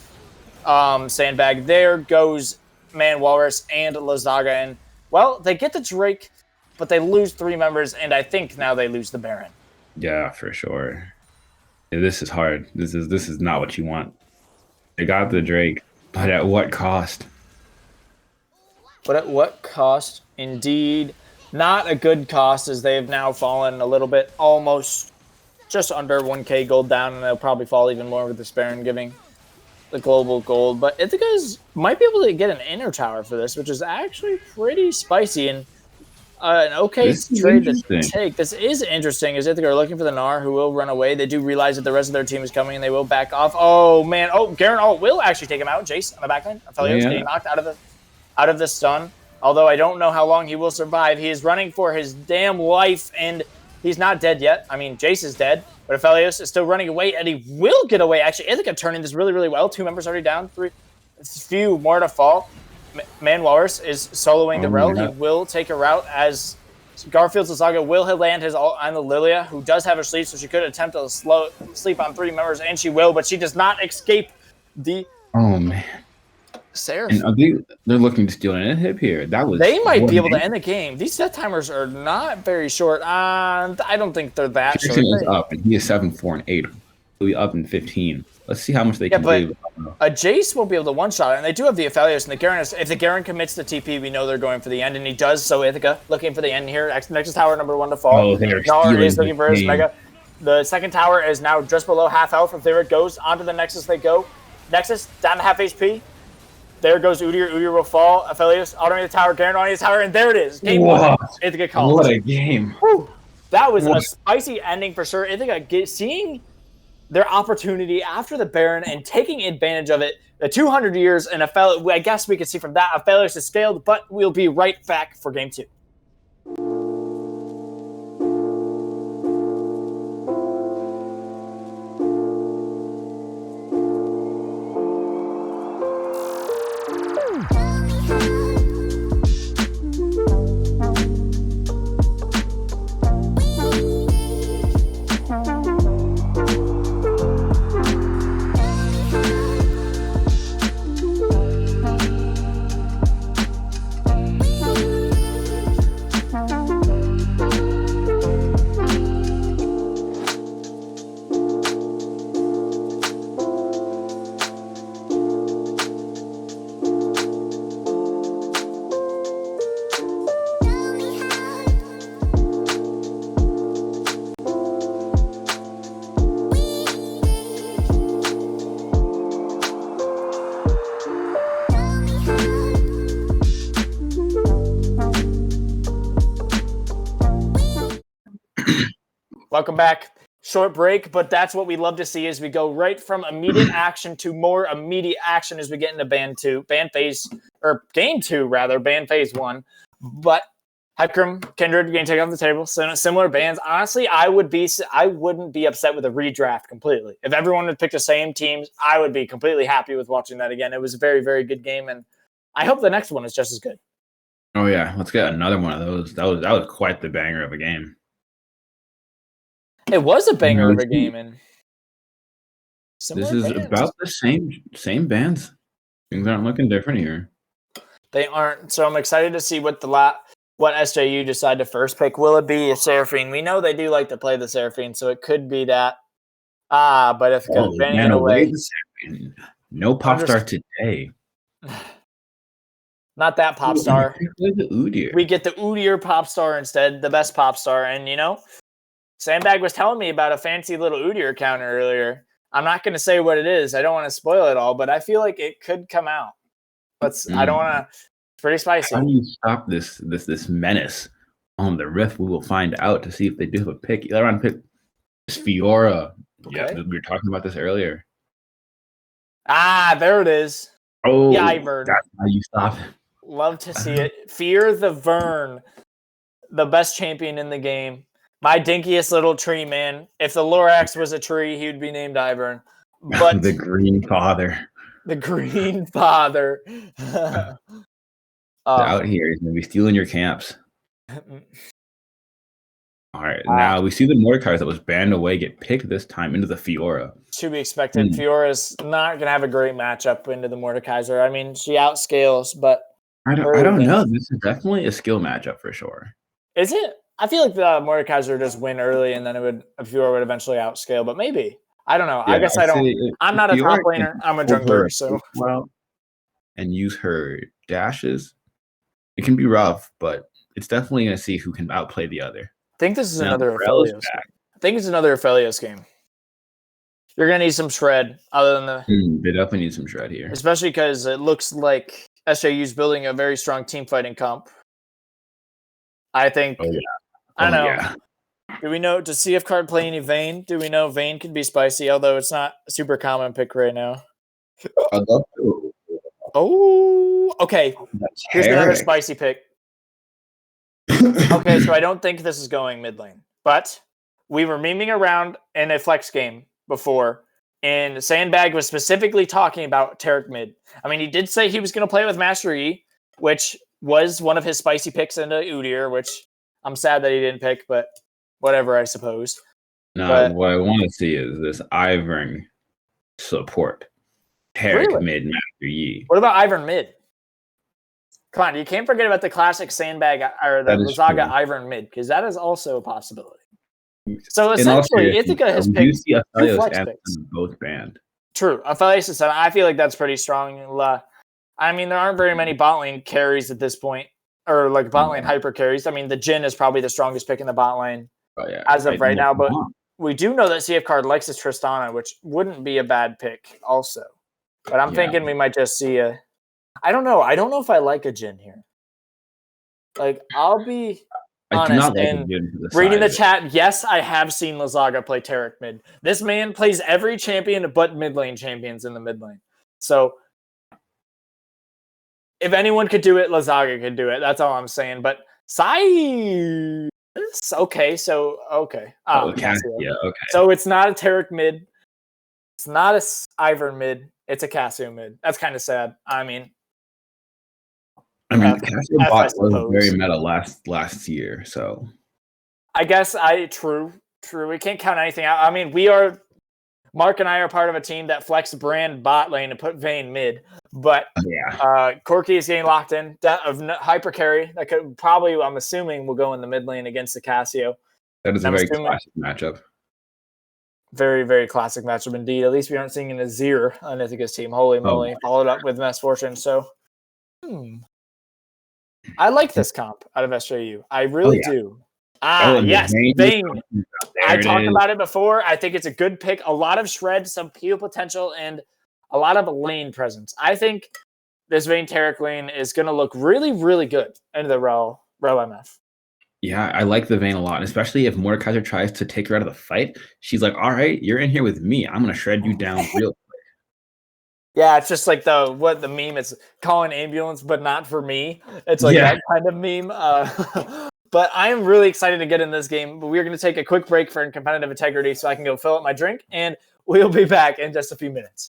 Sandbag. There goes Man Walrus and Lazaga. And, well, they get the Drake, but they lose 3 members, and I think now they lose the Baron. Yeah, for sure. This is hard. This is not what you want. They got the Drake, but at what cost? But at what cost? Indeed, not a good cost, as they have now fallen a little bit, almost just under 1K gold down, and they'll probably fall even more with the Baron giving the global gold. But Ithaca's might be able to get an inner tower for this, which is actually pretty spicy and an okay trade to take. This is interesting, as Ithaca are looking for the Gnar, who will run away. They do realize that the rest of their team is coming, and they will back off. Oh, man. Oh, Garen will actually take him out. Jace on the backline. Aphelios getting knocked out of the stun. Although I don't know how long he will survive. He is running for his damn life, and he's not dead yet. I mean, Jace is dead, but Aphelios is still running away, and he will get away. Actually, Ithaca turning this really, really well. 2 members already down, 3, few more to fall. Man Walrus is soloing the rel. He will take a route as Garfield's Saga will land his ult on the Lilia, who does have her sleep, so she could attempt to sleep on 3 members, and she will, but she does not escape the... Oh, man. Seraph. And they're looking to steal an inhib here. They might be able to end the game. These set timers are not very short. I don't think they're that short. Is up, and he is 7-4 and 8. He'll be up in 15. Let's see how much they can do. A Jace won't be able to one-shot it, and they do have the Aphelios and the Garen. If the Garen commits the TP, we know they're going for the end, and he does. So Ithaca looking for the end here. Nexus tower number 1 to fall. Oh, they're Gnar is looking for his Mega. The second tower is now just below half health. If there it goes, onto the Nexus they go. Nexus down to half HP. There goes Udyr. Udyr will fall. Aphelios automate the tower. Garen automate the tower, and there it is. Game 1. Ithaca calls. What a game. Whew. That was a spicy ending for sure. Ithaca seeing their opportunity after the Baron and taking advantage of it. The 200 years, and I guess we can see from that, Aphelios has failed, but we'll be right back for game 2. Welcome back. Short break, but that's what we love to see as we go right from immediate action to more immediate action as we get into game 2, ban phase 1. But Hecarim, Kindred, going to take off the table. Similar bans. Honestly, I wouldn't be upset with a redraft completely. If everyone would pick the same teams, I would be completely happy with watching that again. It was a very, very good game, and I hope the next one is just as good. Oh yeah, let's get another one of those. That was quite the banger of a game. It was a banger of a game, and this is about the same bands. Things aren't looking different here. They aren't. So I'm excited to see what SJU decide to first pick. Will it be a Seraphine? We know they do like to play the Seraphine, so it could be that. But if banning it away, no pop star today. Not that pop star. We get the Udyr pop star instead, the best pop star, and Sandbag was telling me about a fancy little Udyr counter earlier. I'm not going to say what it is. I don't want to spoil it all, but I feel like it could come out. I don't want to. It's pretty spicy. How do you stop this menace on the Rift? We will find out to see if they do have a pick. They're on pick Fiora. Okay. Yeah, we were talking about this earlier. There it is. Oh, yeah, that's how you stop it. Love to see it. Fear the Vern, the best champion in the game. My dinkiest little tree, man. If the Lorax was a tree, he would be named Ivern. But the Green Father. The Green Father. Out here, he's going to be stealing your camps. All right, now we see the Mordekaiser that was banned away get picked this time into the Fiora. To be expected. Fiora's not going to have a great matchup into the Mordekaiser. I mean, she outscales, but... I don't know. This is definitely a skill matchup for sure. Is it? I feel like the Mordekaiser would just win early, and then Fiora would eventually outscale. But maybe I don't know. Yeah, I guess I don't. I'm not a top laner. I'm a jungler. So and use her dashes. it can be rough, but it's definitely going to see who can outplay the other. I think this is Now, another Morel is Aphelios back. game. I think it's another Aphelios game. You're going to need some shred other than the... They definitely need some shred here. Especially because it looks like SJU's building a very strong team fighting comp. I think... Oh, yeah. I don't know. Yeah. Do we know, does CF card play any Vayne? Do we know Vayne can be spicy, although it's not a super common pick right now? I'd love to. Oh, okay. Here's another spicy pick. Okay, so I don't think this is going mid lane, but we were memeing around in a flex game before, and Sandbag was specifically talking about Taric mid. I mean, he did say he was going to play with Master E, which was one of his spicy picks into Udyr, which I'm sad that he didn't pick, but whatever, I suppose. No, what I want to see is this Ivern support. Taric mid, Master Yi. What about Ivern mid? Come on, you can't forget about the classic Sandbag or the Lazaga Ivern mid, because that is also a possibility. So essentially, Ithaca has picked two flex picks. Both banned. True. Aphelios is 7. I feel like that's pretty strong. I mean, there aren't very many bot lane carries at this point, or like bot lane hyper carries. I mean, the Jhin is probably the strongest pick in the bot lane as of right now, but we do know that CF card likes his Tristana, which wouldn't be a bad pick also. But I'm thinking we might just see a... I don't know. I don't know if I like a Jhin here. Like, I'll be honest and reading the chat. Yes, I have seen Lazaga play Taric mid. This man plays every champion but mid lane champions in the mid lane. So, if anyone could do it, Lazaga could do it. That's all I'm saying. But Sai... Okay, so... Okay. Okay. Yeah, okay. So, it's not a Taric mid. It's not a Ivern mid. It's a Cassio mid. That's kind of sad. I mean, Cassio bot was very meta last year, so I guess true. We can't count anything out. I mean, Mark and I are part of a team that flexed brand bot lane and put Vayne mid, but Corky is getting locked in. Of hyper carry that could probably, I'm assuming, will go in the mid lane against the Cassio. That is a very classic matchup. Very, very classic matchup indeed. At least we aren't seeing an Azir on Ithaca's team. Holy moly. Followed up with Misfortune. So, I like this comp out of SJU. I really do. Yes. Vayne. I talked about it before. I think it's a good pick. A lot of shred, some peel potential, and a lot of lane presence. I think this Vayne Taric lane is going to look really, really good into the Rel MF. Yeah, I like the Vayne a lot, especially if Mordekaiser tries to take her out of the fight. She's like, all right, you're in here with me. I'm going to shred you down real quick. Yeah, it's just like the meme is calling ambulance, but not for me. It's like that kind of meme. But I'm really excited to get in this game. But we're going to take a quick break for competitive integrity so I can go fill up my drink, and we'll be back in just a few minutes.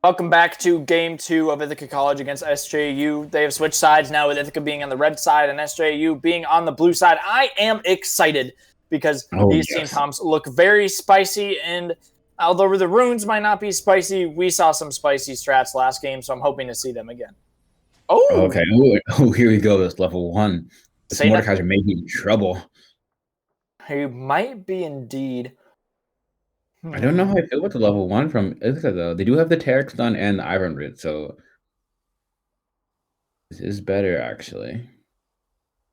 Welcome back to Game 2 of Ithaca College against SJU. They have switched sides now with Ithaca being on the red side and SJU being on the blue side. I am excited because these team comps look very spicy, and although the runes might not be spicy, we saw some spicy strats last game, so I'm hoping to see them again. Oh! Okay. Oh, here we go. This level 1. This Mordekaiser may be in trouble. He might be indeed. I don't know how I feel about the level 1 from Ithaca, though. They do have the Terex done and the Iron Root, so this is better, actually.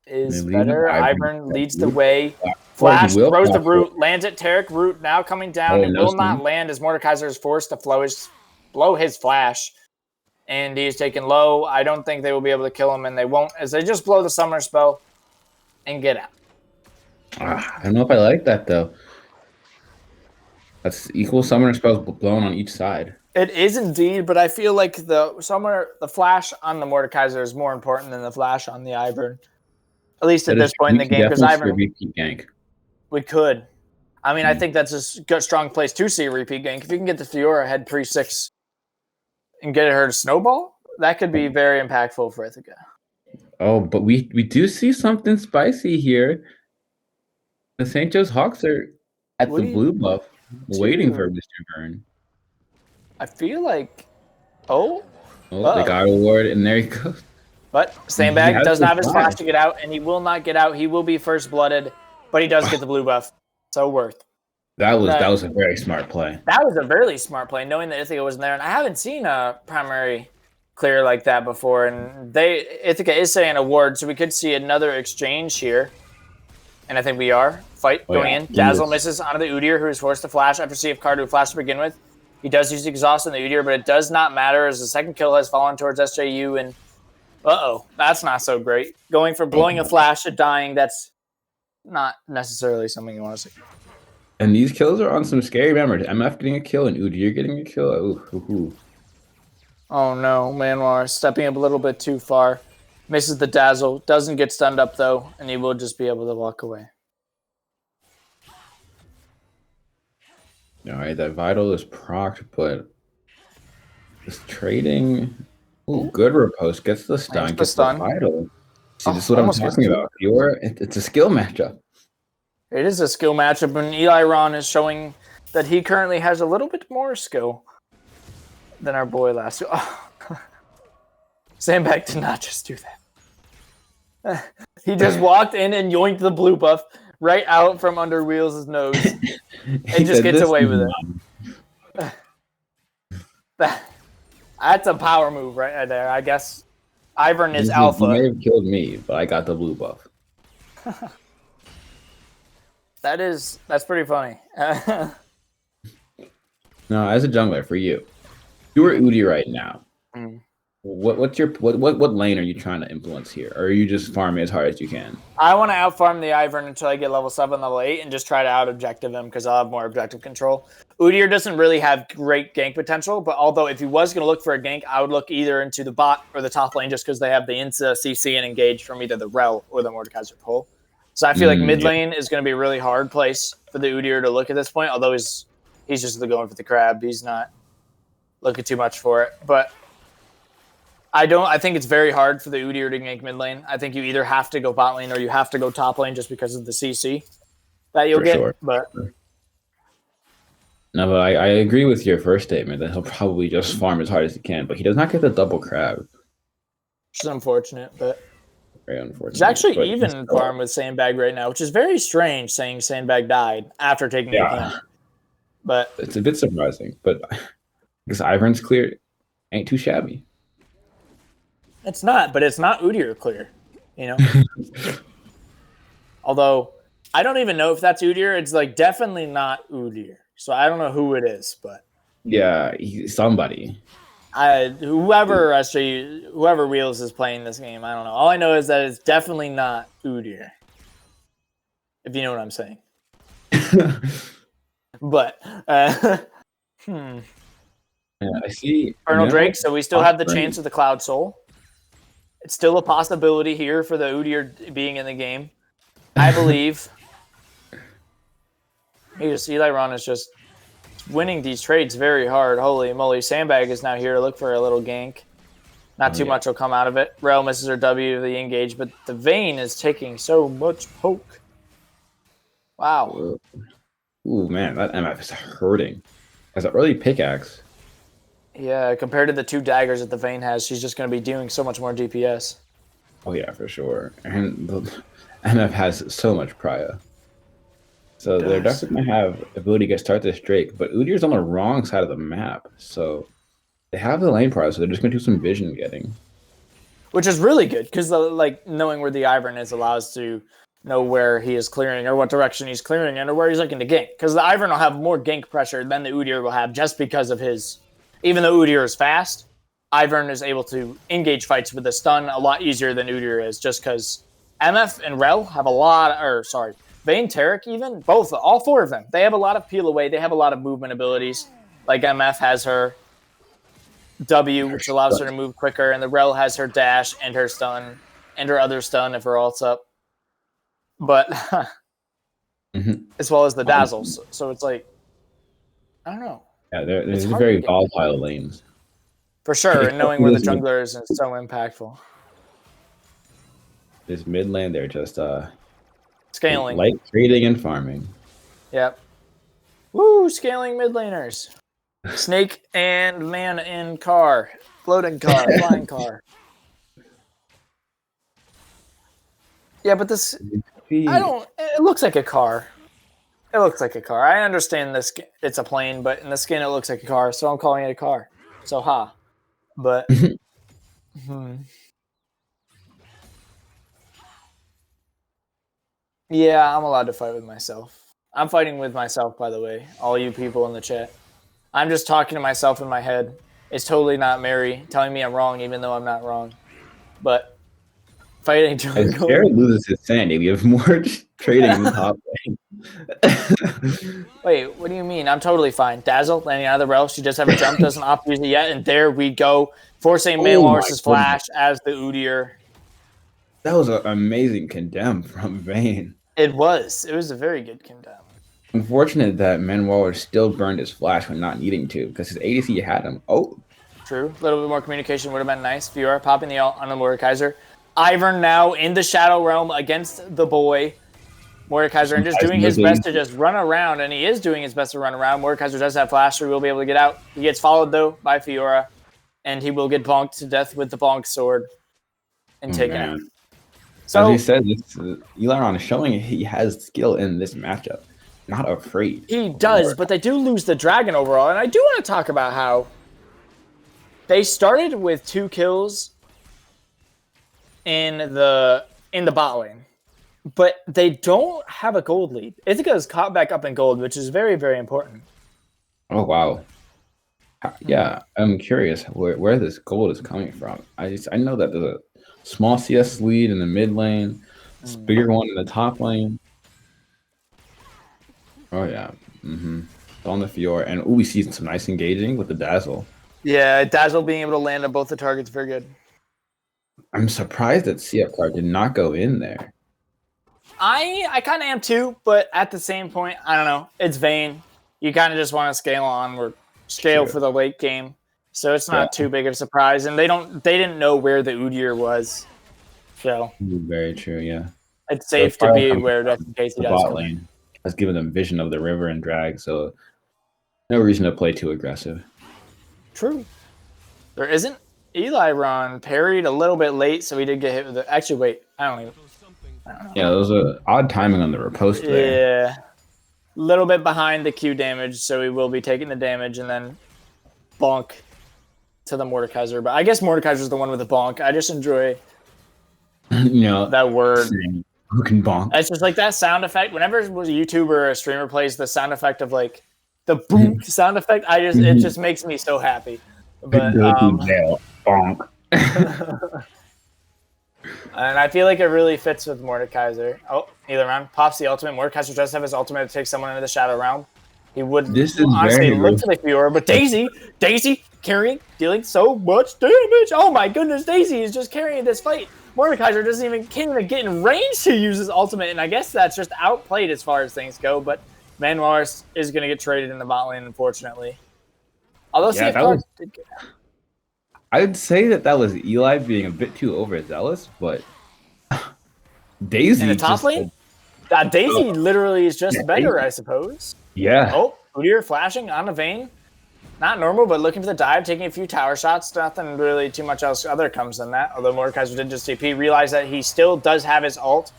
Iron leads the way. Flash throws the root, lands at Tarek. Root now coming down and will not land as Mordekaiser is forced to blow his flash. And he's taken low. I don't think they will be able to kill him, and they won't, as they just blow the summoner spell and get out. I don't know if I like that, though. That's equal summoner spells blown on each side. It is indeed, but I feel like the flash on the Mordekaiser is more important than the flash on the Ivern. At least at this point in the game, because Ivern repeat gank. We could. I mean, I think that's a strong place to see a repeat gank. If you can get the Fiora ahead 3-6 and get her to snowball, that could be very impactful for Ithaca. Oh, but we do see something spicy here. The St. Joe's Hawks are at the blue buff, waiting for Mr. Byrne. I feel like... Oh, they got a ward, and there he goes. But Sandbag does not have his flash to get out, and he will not get out. He will be first blooded, but he does get the blue buff. So worth. That was a very smart play. That was a really smart play, knowing that Ithaca wasn't there. And I haven't seen a primary clear like that before. And Ithaca is saying a ward, so we could see another exchange here. And I think we are. Fight going in. Dazzle misses onto the Udyr, who is forced to flash after CF card to flash to begin with. He does use the exhaust on the Udyr, but it does not matter as the second kill has fallen towards SJU. And that's not so great. Going for blowing a flash to dying, that's not necessarily something you want to see. And these kills are on some scary memories. MF getting a kill and Udyr getting a kill. Ooh. Oh no, Manwar stepping up a little bit too far. Misses the dazzle. Doesn't get stunned up though, and he will just be able to walk away. Alright, that Vital is procced, but this trading... Ooh, good riposte. Gets the stun, gets the Vital. See, this is what I'm talking about. It's a skill matchup. It is a skill matchup, and Eli Ron is showing that he currently has a little bit more skill than our boy last year. Sandbag did not just do that. He just walked in and yoinked the blue buff right out from under Wheels' nose and just gets away with it. That's a power move right there, I guess. Ivern is alpha. He may have killed me, but I got the blue buff. That's pretty funny. No, as a jungler, for you, you are Udyr right now. What lane are you trying to influence here? Or are you just farming as hard as you can? I want to outfarm the Ivern until I get level 7, level 8, and just try to out-objective him because I'll have more objective control. Udyr doesn't really have great gank potential, but although if he was going to look for a gank, I would look either into the bot or the top lane just because they have the Insta, CC, and engage from either the Rel or the Mordekaiser pull. So I feel like mid lane is going to be a really hard place for the Udyr to look at this point, although he's just going for the crab. He's not looking too much for it. But I think it's very hard for the Udyr to gank mid lane. I think you either have to go bot lane or you have to go top lane just because of the CC that you'll get. Sure. But no, but I agree with your first statement that he'll probably just farm as hard as he can, but he does not get the double crab. Which is unfortunate, but very unfortunate. He's actually even farm with Sandbag right now, which is very strange saying Sandbag died after taking the camp. But it's a bit surprising, but because Ivern's clear ain't too shabby. It's not, but it's not Udyr clear, you know? Although, I don't even know if that's Udyr. It's like definitely not Udyr. So I don't know who it is, but... Yeah, somebody. Whoever Wheels is playing this game, I don't know. All I know is that it's definitely not Udyr. If you know what I'm saying. But, Yeah, I see. Infernal Drake, so we still have the chance of the Cloud Soul. It's still a possibility here for the Udyr being in the game. I believe. Eli Ron is just winning these trades very hard. Holy moly. Sandbag is now here to look for a little gank. Not too much will come out of it. Rel misses her W to the engage, but the Vayne is taking so much poke. Wow. Ooh, man, that MF is hurting. As an early pickaxe. Yeah, compared to the 2 daggers that the Vayne has, she's just going to be doing so much more DPS. Oh, yeah, for sure. And the MF has so much prio. So they're definitely going to have ability to start this Drake, but Udyr's on the wrong side of the map. So they have the lane prio, so they're just going to do some vision getting. Which is really good, because like knowing where the Ivern is allows to know where he is clearing or what direction he's clearing in or where he's looking to gank. Because the Ivern will have more gank pressure than the Udyr will have just because of his... Even though Udyr is fast, Ivern is able to engage fights with a stun a lot easier than Udyr is, just because MF and Rel have a lot... Vayne, Taric even, both, all 4 of them. They have a lot of peel away. They have a lot of movement abilities. Like MF has her W, which allows her to move quicker, and the Rel has her dash and her stun, and her other stun if her ult's up. But, as well as the dazzles. So it's like, I don't know. Yeah, there's very volatile lanes. For sure, and knowing where the jungler is so impactful. This mid lane, they're just scaling. Like trading and farming. Yep. Woo, scaling mid laners. Snake and man in car. Floating car, flying car. Yeah, but this... It looks like a car. It looks like a car. I understand this. It's a plane, but in the skin it looks like a car, so I'm calling it a car. So ha. But yeah, I'm allowed to fight with myself. I'm fighting with myself, by the way, all you people in the chat. I'm just talking to myself in my head. It's totally not Mary telling me I'm wrong, even though I'm not wrong. But fighting as Jared loses his sanity, we have more trading in the top lane. Wait, what do you mean? I'm totally fine. Dazzle landing out of the Rel. She just haven't jumped, doesn't opt use it yet, and there we go. Forcing Maelor's flash as the Udyr. That was an amazing condemn from Vayne. It was. It was a very good condemn. Unfortunate that Manwaller still burned his flash when not needing to, because his ADC had him. Oh. True. A little bit more communication would have been nice. Fiora popping the ult on the Mordekaiser. Ivern now in the Shadow Realm against the boy. Mordekaiser and just doing his best to just run around, and he is doing his best to run around. Mordekaiser does have flash, so he will be able to get out. He gets followed, though, by Fiora, and he will get bonked to death with the bonk sword and taken out. So, as he said, Elaron is showing he has skill in this matchup. Not afraid. He does, but they do lose the dragon overall, and I do want to talk about how they started with 2 kills in the bot lane. But they don't have a gold lead. Ithaca is caught back up in gold, which is very, very important. Oh, wow. Yeah, I'm curious where this gold is coming from. I know that there's a small CS lead in the mid lane, a bigger one in the top lane. Oh, yeah. On the Fiora. And we see some nice engaging with the Dazzle. Yeah, Dazzle being able to land on both the targets, very good. I'm surprised that CFR did not go in there. I kind of am too, but at the same point, I don't know. It's Vayne. You kind of just want to scale on or scale for the late game, so it's not too big of a surprise. And they didn't know where the Udyr was, so very true. Yeah, it's safe to be aware just in case he does. Bot lane has given them vision of the river and drag, so no reason to play too aggressive. True. There isn't. Eli parried a little bit late, so he did get hit with the. Actually, wait. I don't know. Yeah, those are odd timing on the riposte there. Yeah. A little bit behind the Q damage, so he will be taking the damage and then bonk to the Mordekaiser. But I guess Mordekaiser's the one with the bonk. I just enjoy that word. Who can bonk? It's just like that sound effect. Whenever a YouTuber or a streamer plays the sound effect of like the boom sound effect, it just makes me so happy. But bonk. And I feel like it really fits with Mordekaiser. Oh, either round pops the ultimate. Mordekaiser does have his ultimate to take someone into the Shadow Realm. He would honestly look for the Fiora, but Daisy carrying, dealing so much damage. Oh my goodness, Daisy is just carrying this fight. Mordekaiser can't even get in range to use his ultimate, and I guess that's just outplayed as far as things go. But Man Walrus is going to get traded in the bot lane, unfortunately. Although Yeah, CF Card did get out. I'd say that was Eli being a bit too overzealous, but Daisy in the top lane? Daisy literally is just better, Daisy. I suppose. Yeah. Oh, Udyr flashing on a Vayne. Not normal, but looking for the dive, taking a few tower shots. Nothing really too much else other comes than that. Although Mordekaiser did just TP, realized that he still does have his ult,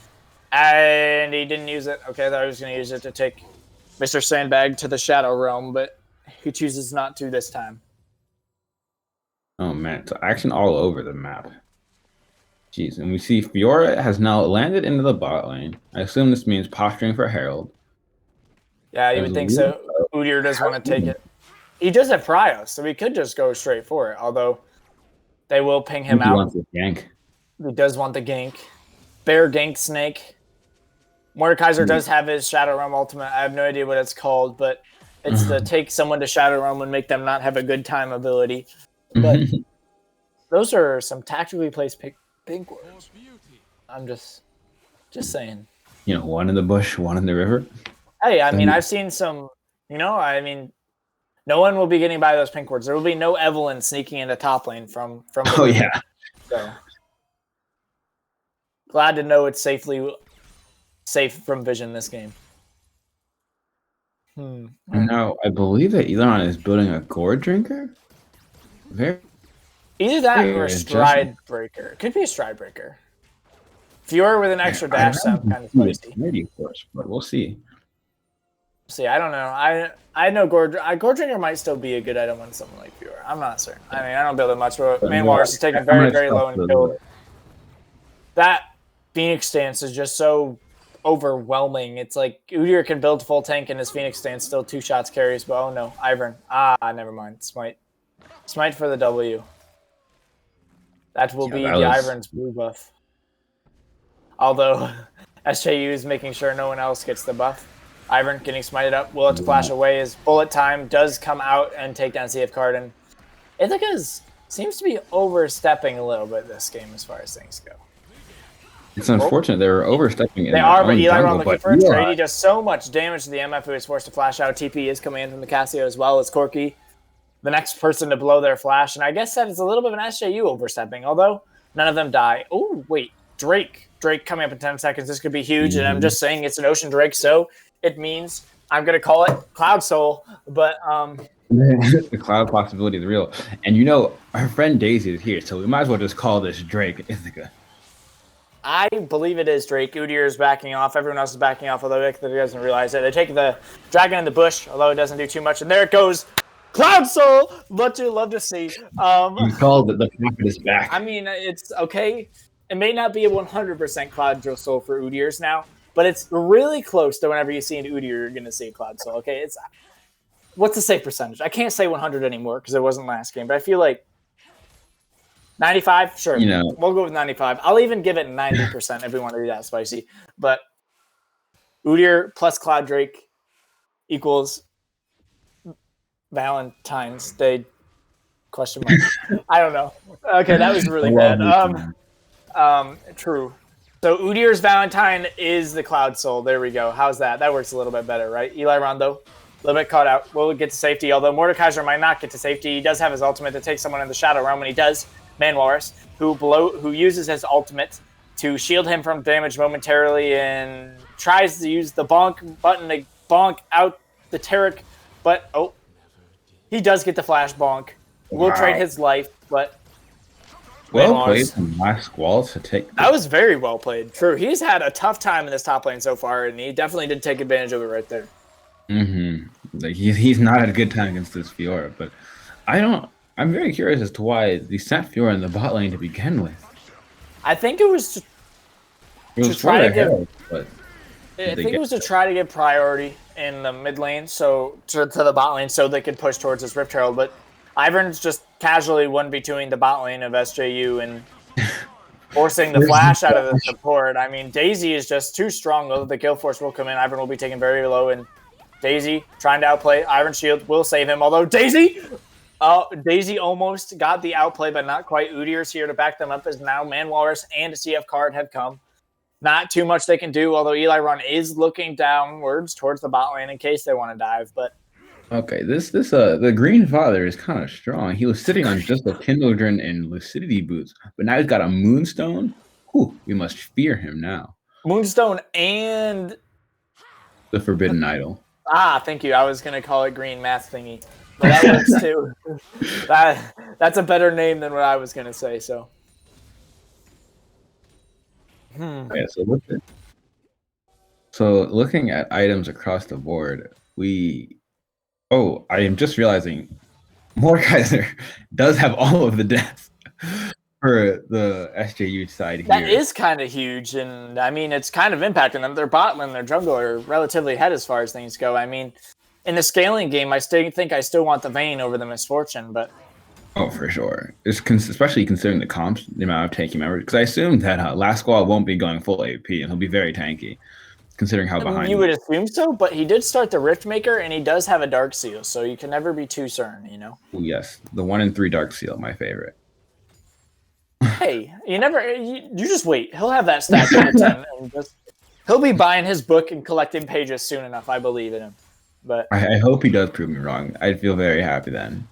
and he didn't use it. Okay, I thought he was going to use it to take Mr. Sandbag to the Shadow Realm, but he chooses not to this time. Oh, man. So action all over the map. Jeez, and we see Fiora has now landed into the bot lane. I assume this means posturing for Herald. Yeah, you would think so. Udyr does want to take it. He does have Prio, so he could just go straight for it, although they will ping him out. He wants the gank. He does want the gank. Bear gank snake. Mordekaiser does have his Shadow Realm ultimate. I have no idea what it's called, but it's the take someone to Shadow Realm and make them not have a good time ability. But those are some tactically placed pink words. I'm just saying. You know, one in the bush, one in the river. Hey, I mean, I've seen some, no one will be getting by those pink words. There will be no Evelyn sneaking into top lane from Oh, yeah. So glad to know it's safe from vision this game. Now, I believe that Elon is building a gourd drinker. Either that or a stride breaker. It could be a stride breaker. Fiora with an extra dash sound kind of spicy. Maybe, of course, but we'll see. See, I don't know. I know gourd drinker might still be a good item on someone like Fiora. I'm not certain. I mean, I don't build it much, but Man Walrus is taken very, very low and killed. That Phoenix stance is just so overwhelming. It's like Udyr can build full tank and his Phoenix stance still 2 shots carries, but oh no, Ivern. Never mind. Smite for the W. That will be the Ivern's blue buff. Although SJU is making sure no one else gets the buff. Ivern getting smited up. Will have to flash away. His bullet time does come out and take down CF Card. Ithaca seems to be overstepping a little bit this game as far as things go. It's unfortunate they're overstepping. They are, but Eli looking for a trade. He does so much damage to the MF who is forced to flash out. TP is coming in from the Cassio as well as Corki, the next person to blow their flash. And I guess that is a little bit of an SJU overstepping, although none of them die. Oh, wait. Drake coming up in 10 seconds. This could be huge, and I'm just saying it's an Ocean Drake, so it means I'm going to call it Cloud Soul, but the cloud possibility is real. And our friend Daisy is here, so we might as well just call this Drake Ithaca. I believe it is Drake. Udyr is backing off. Everyone else is backing off, although Ithaca doesn't realize it. They take the dragon in the bush, although it doesn't do too much, and there it goes. Cloud Soul! Love to see. You called it. The prophet is back. I mean, it's okay. It may not be a 100% Cloud Soul for Udyr's now, but it's really close to whenever you see an Udyr, you're going to see a Cloud Soul. Okay, what's the safe percentage? I can't say 100 anymore because it wasn't last game, but I feel like 95. Sure, we'll go with 95. I'll even give it 90% if we want to do that spicy. But Udyr plus Cloud Drake equals Valentine's Day ? I don't know. Okay, that was really bad. True. So Udyr's Valentine is the Cloud Soul. There we go. How's that? That works a little bit better, right? Eli Rondo, a little bit caught out. Will get to safety, although Mordekaiser might not get to safety. He does have his ultimate to take someone in the Shadow Realm when he does. Man Walrus, who uses his ultimate to shield him from damage momentarily and tries to use the bonk button to bonk out the Taric, but he does get the flash bonk. Will trade his life, but well played from my squall to take. That was very well played. True, he's had a tough time in this top lane so far, and he definitely did take advantage of it right there. Like he's not had a good time against this Fiora, but I'm very curious as to why they sent Fiora in the bot lane to begin with. I think it was to try to give priority in the mid lane, so to the bot lane, so they could push towards this Rift Herald. But Ivern's just casually 1v2ing the bot lane of SJU and forcing the flash out of the support. I mean, Daisy is just too strong, though. The kill force will come in. Ivern will be taken very low, and Daisy trying to outplay. Iron's shield will save him, although Daisy almost got the outplay, but not quite. Udyr's here to back them up as now Man Walrus and CF Card have come. not too much they can do, although Eli Run is looking downwards towards the bot lane in case they want to dive. But Okay, the Green Father is kind of strong. He was sitting on just a Kindledrin and Lucidity boots, but now he's got a Moonstone. Whew, we must fear him now. Moonstone and the Forbidden Idol. Thank you. I was gonna call it Green Math Thingy, but that works too. That's a better name than what I was gonna say. So, Yeah. So looking at items across the board, I am just realizing Mordekaiser does have all of the deaths for the SJU side here. That is kind of huge, and I mean, it's kind of impacting them. Their bot lane, their jungle are relatively ahead as far as things go. I mean, in the scaling game, I still want the Vayne over the Misfortune, but... Oh, for sure. Especially considering the comps, the amount of tanky members, because I assume that last squad won't be going full AP, and he'll be very tanky, considering how behind. You would assume so, but he did start the Riftmaker, and he does have a Dark Seal, so you can never be too certain, you know? Ooh, yes, the 1 in 3 Dark Seal, my favorite. Hey, you just wait. He'll have that stacked at 10, and he'll be buying his book and collecting pages soon enough. I believe in him. But I hope he does prove me wrong. I'd feel very happy then.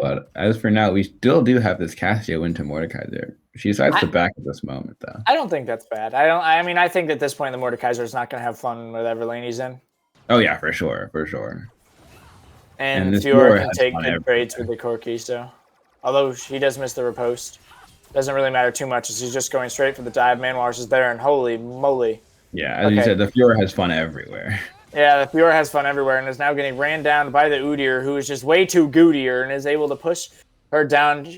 But as for now, we still do have this Cassio into Mordekaiser. She decides to back at this moment, though. I don't think that's bad. I think at this point, the Mordekaiser is not going to have fun with whatever lane he's in. Oh yeah, for sure. And Fiora can take good trades with the Corki, so although he does miss the riposte, doesn't really matter too much as he's just going straight for the dive. Manwars is there, and holy moly. Yeah, as you said, the Fiora has fun everywhere. Yeah, the Fiora has fun everywhere and is now getting ran down by the Udyr, who is just way too goodier and is able to push her down.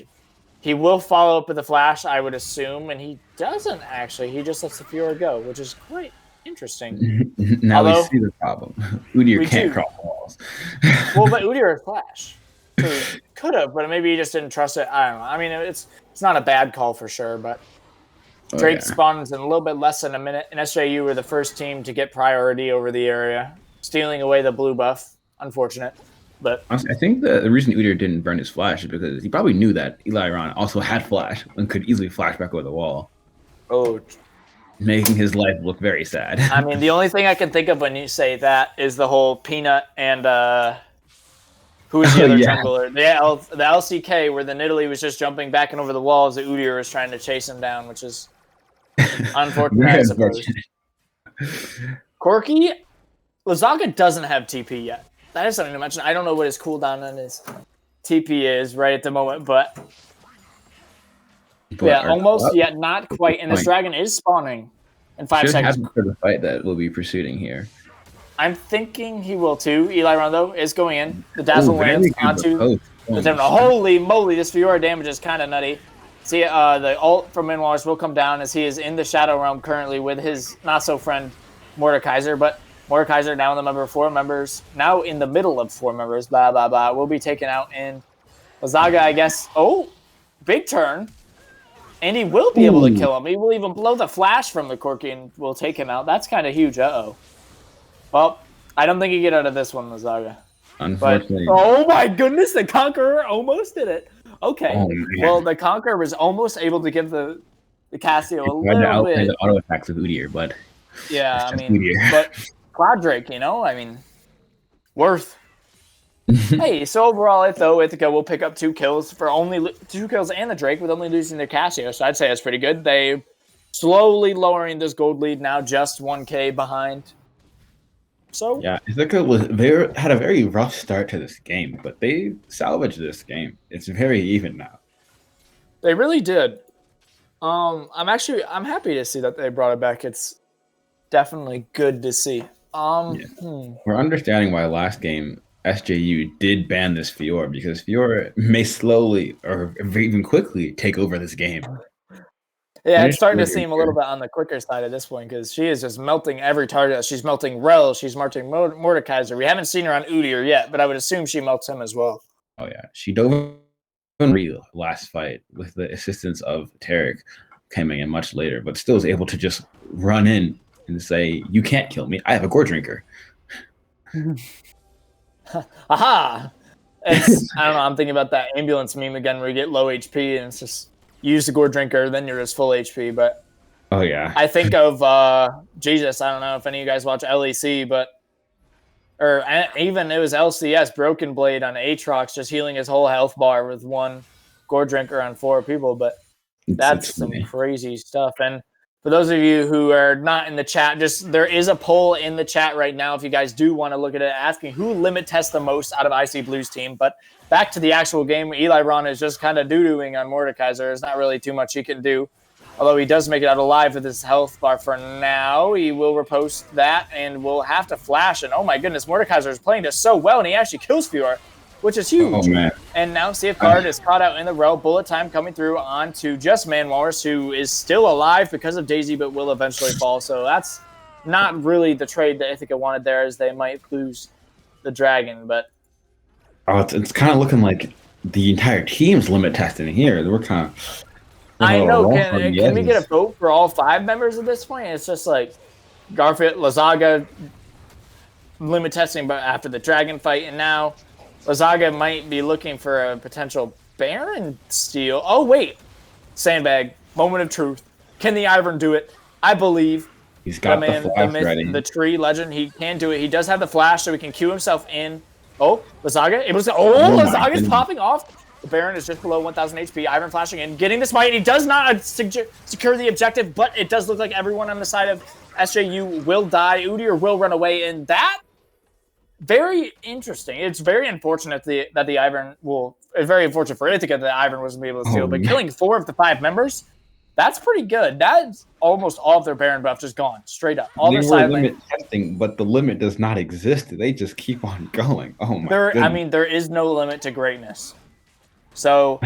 He will follow up with a flash, I would assume, and he doesn't actually. He just lets the Fiora go, which is quite interesting. Now we see the problem. Udyr can't cross walls. Well, but Udyr has flash. So he could have, but maybe he just didn't trust it. I don't know. I mean, it's not a bad call for sure, but Drake spawns in a little bit less than a minute, and SJU were the first team to get priority over the area, stealing away the blue buff. Unfortunate, but honestly, I think the reason Udyr didn't burn his flash is because he probably knew that Eli Ron also had flash and could easily flash back over the wall. Oh, making his life look very sad. I mean, the only thing I can think of when you say that is the whole Peanut and who was the other jungler? The LCK, where the Nidalee was just jumping back and over the walls. The Udyr was trying to chase him down, which is unfortunate, I suppose. Corki, Lazaga doesn't have TP yet. That is something to mention. I don't know what his cooldown on his TP is right at the moment, but yeah, almost, yet not quite. And this dragon is spawning in 5 seconds. For the fight that we'll be pursuing here. I'm thinking he will too. Eli Rondo is going in. The Dazzle lands onto the Holy moly, this Fiora damage is kind of nutty. See, the ult from Minwars will come down as he is in the Shadow Realm currently with his not-so-friend Mordekaiser, but Mordekaiser now in the member of 4 members, now in the middle of 4 members, blah, blah, blah, will be taken out in Lazaga, I guess. Oh, big turn. And he will be able to kill him. He will even blow the flash from the Corki and will take him out. That's kind of huge. Uh-oh. Well, I don't think you get out of this one, Lazaga. Unfortunately. But, oh my goodness, the Conqueror almost did it. Okay. Well, the Conqueror was almost able to give the Cassio a little bit. The auto attacks of Udyr, but yeah, I mean, but Cloud Drake, I mean, worth. Hey, so overall, Ithaca will pick up 2 kills for only 2 kills and the Drake with only losing their Cassio. So I'd say that's pretty good. They slowly lowering this gold lead now, just 1K behind. So yeah, Ithaca had a very rough start to this game, but they salvaged this game. It's very even now. They really did. I'm happy to see that they brought it back. It's definitely good to see. We're understanding why last game SJU did ban this Fiora, because Fiora may slowly or even quickly take over this game. Yeah, it's starting to seem a little bit on the quicker side at this point because she is just melting every target. She's melting Rel. She's melting Mordekaiser. We haven't seen her on Udyr yet, but I would assume she melts him as well. Oh, yeah. She dove in real last fight with the assistance of Tarek coming in much later, but still was able to just run in and say, "You can't kill me. I have a gore drinker." Aha! I don't know. I'm thinking about that ambulance meme again where you get low HP and it's just You use the gourd drinker, then you're just full HP. But Oh yeah. I think of Jesus. I don't know if any of you guys watch LEC, but even it was LCS Broken Blade on Aatrox, just healing his whole health bar with one gourd drinker on 4 people. But that's some crazy stuff. And for those of you who are not in the chat, there is a poll in the chat right now if you guys do want to look at it, asking who limit tests the most out of IC Blue's team. But back to the actual game, Eli Ron is just kind of doo-dooing on Mordekaiser. There's not really too much he can do. Although he does make it out alive with his health bar for now. He will repost that and will have to flash. And oh my goodness, Mordekaiser is playing this so well, and he actually kills Fiora, which is huge. Oh, man. And now CF Guard is caught out in the row. Bullet time coming through onto just Manwalrus, who is still alive because of Daisy, but will eventually fall. So that's not really the trade that Ithaca wanted there, as they might lose the Dragon. But it's kind of looking like the entire team's limit testing here. We're kind of... I know. Can we get a vote for all 5 members at this point? It's just like Garfield, Lazaga, limit testing, but after the Dragon fight, and now Lazaga might be looking for a potential Baron steal. Oh wait, Sandbag, moment of truth. Can the Ivern do it? I believe. He's got the flash ready. The tree legend. He can do it. He does have the flash, so he can queue himself in. Oh, Lazaga. Lazaga's popping off. The Baron is just below 1,000 HP. Ivern flashing in, getting the smite. He does not secure the objective, but it does look like everyone on the side of SJU will die. Udyr will run away, and that very interesting. It's very unfortunate that the Ivern will. It's very unfortunate for Ithaca that Ivern wasn't able to steal, but killing 4 of the 5 members, that's pretty good. That's almost all of their Baron buff just gone straight up. All they their were side limit testing, but the limit does not exist. They just keep on going. Oh my goodness. I mean, there is no limit to greatness. So,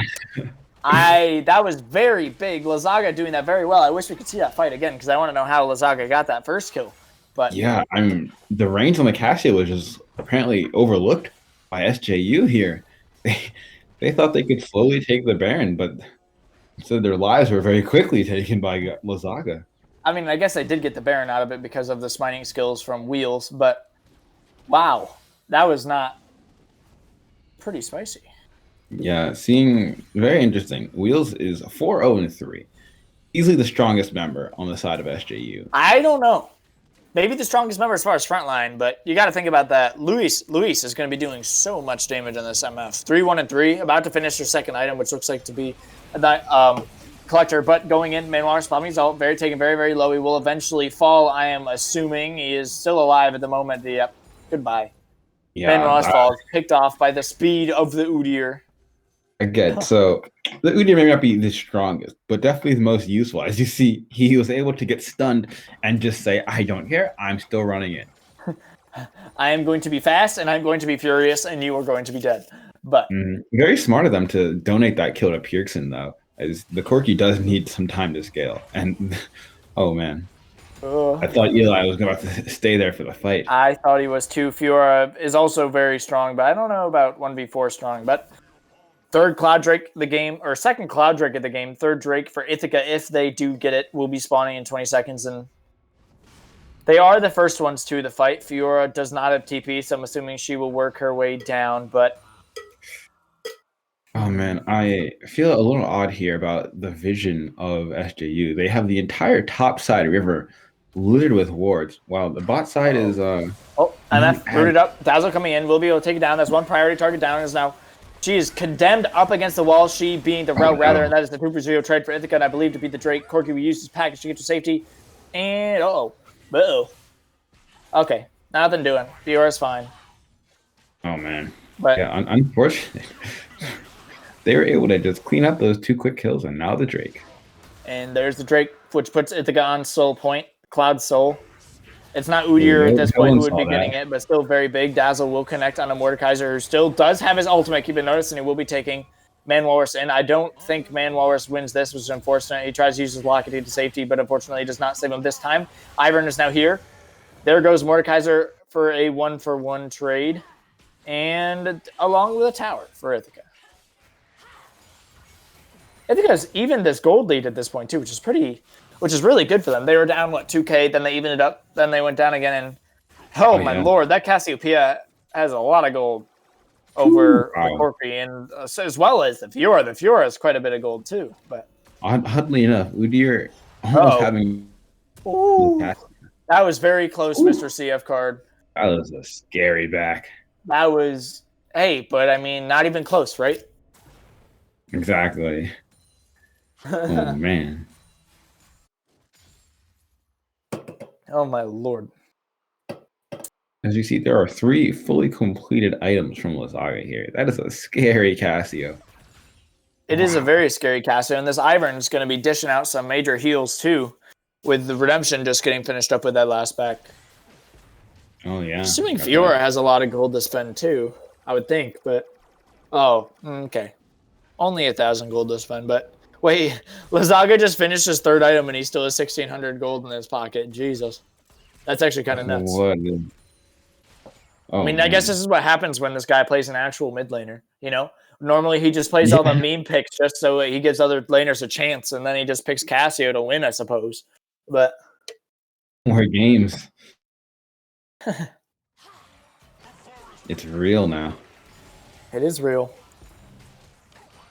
that was very big. Lazaga doing that very well. I wish we could see that fight again because I want to know how Lazaga got that first kill. But yeah, I mean, the range on the Cassia was just apparently overlooked by SJU here. They thought they could slowly take the Baron, but instead their lives were very quickly taken by Lazaga. I mean, I guess they did get the Baron out of it because of the smiting skills from Wheels, but wow, that was not pretty spicy. Yeah, seeing very interesting. Wheels is 4-0-3. Easily the strongest member on the side of SJU. I don't know. Maybe the strongest member as far as frontline, but you got to think about that. Luis is going to be doing so much damage on this MF. 3-1-3, about to finish her second item, which looks like to be a collector, but going in, Manwalrus spamming his ult, taken very, very low. He will eventually fall, I am assuming. He is still alive at the moment. Yep. Goodbye. Yeah, Manwalrus falls, picked off by the speed of the Udyr. Again, so the Udyr may not be the strongest, but definitely the most useful. As you see, he was able to get stunned and just say, I don't care, I'm still running it. I am going to be fast, and I'm going to be furious, and you are going to be dead. But very smart of them to donate that kill to Pierkson, though, as the Corki does need some time to scale. And, oh man. I thought Eli was going to stay there for the fight. I thought he was too. Fiora is also very strong, but I don't know about 1v4 strong, but... Third Cloud Drake the game, or second Cloud Drake of the game. Third Drake for Ithaca, if they do get it, will be spawning in 20 seconds. And they are the first ones to the fight. Fiora does not have TP, so I'm assuming she will work her way down. But oh man, I feel a little odd here about the vision of SJU. They have the entire top side river littered with wards, while the bot side is MF rooted up. Dazzle coming in, will be able to take it down. That's one priority target down. Is now. She is condemned up against the wall, she being the route rather, and that is the 2-0 trade for Ithaca, and I believe to beat the Drake. Corki will use his package to get to safety. And, okay, nothing doing. Fiora's fine. Oh, man. But yeah, unfortunately, they were able to just clean up those 2 quick kills, and now the Drake. And there's the Drake, which puts Ithaca on Soul Point, Cloud Soul. It's not Udyr at this point who would be getting it, but still very big. Dazzle will connect on a Mordekaiser who still does have his ultimate. Keep it noticed, and he will be taking Manwalrus in. I don't think Manwalrus wins this, which is unfortunate. He tries to use his Lockety to safety, but unfortunately does not save him this time. Ivern is now here. There goes Mordekaiser for a 1-for-1 trade, and along with a tower for Ithaca. Ithaca's even this gold lead at this point too, which is really good for them. They were down, 2K, then they evened it up, then they went down again, and my lord, that Cassiopeia has a lot of gold over the Corki, and as well as the Fiora. The Fiora has quite a bit of gold too, but Oddly enough, Udyr almost Oh, having ooh, that was very close, Mr. CF card. that was a scary back. That was, hey, but I mean, not even close, right? Exactly. Oh man. Oh my lord. As you see, there are 3 fully completed items from Lazaga here. That is a scary Cassio. It is a very scary Cassio, and this Ivern is going to be dishing out some major heals too, with the Redemption just getting finished up with that last back. Oh yeah. Assuming Fiora has a lot of gold to spend too, I would think, but okay. Only 1,000 gold to spend, but wait, Lazaga just finished his 3rd item and he still has 1,600 gold in his pocket. Jesus. That's actually kind of nuts. What? Oh, I mean, I guess this is what happens when this guy plays an actual mid laner, you know? Normally he just plays all the meme picks just so he gives other laners a chance, and then he just picks Cassio to win, I suppose. But more games. It's real now. it is real.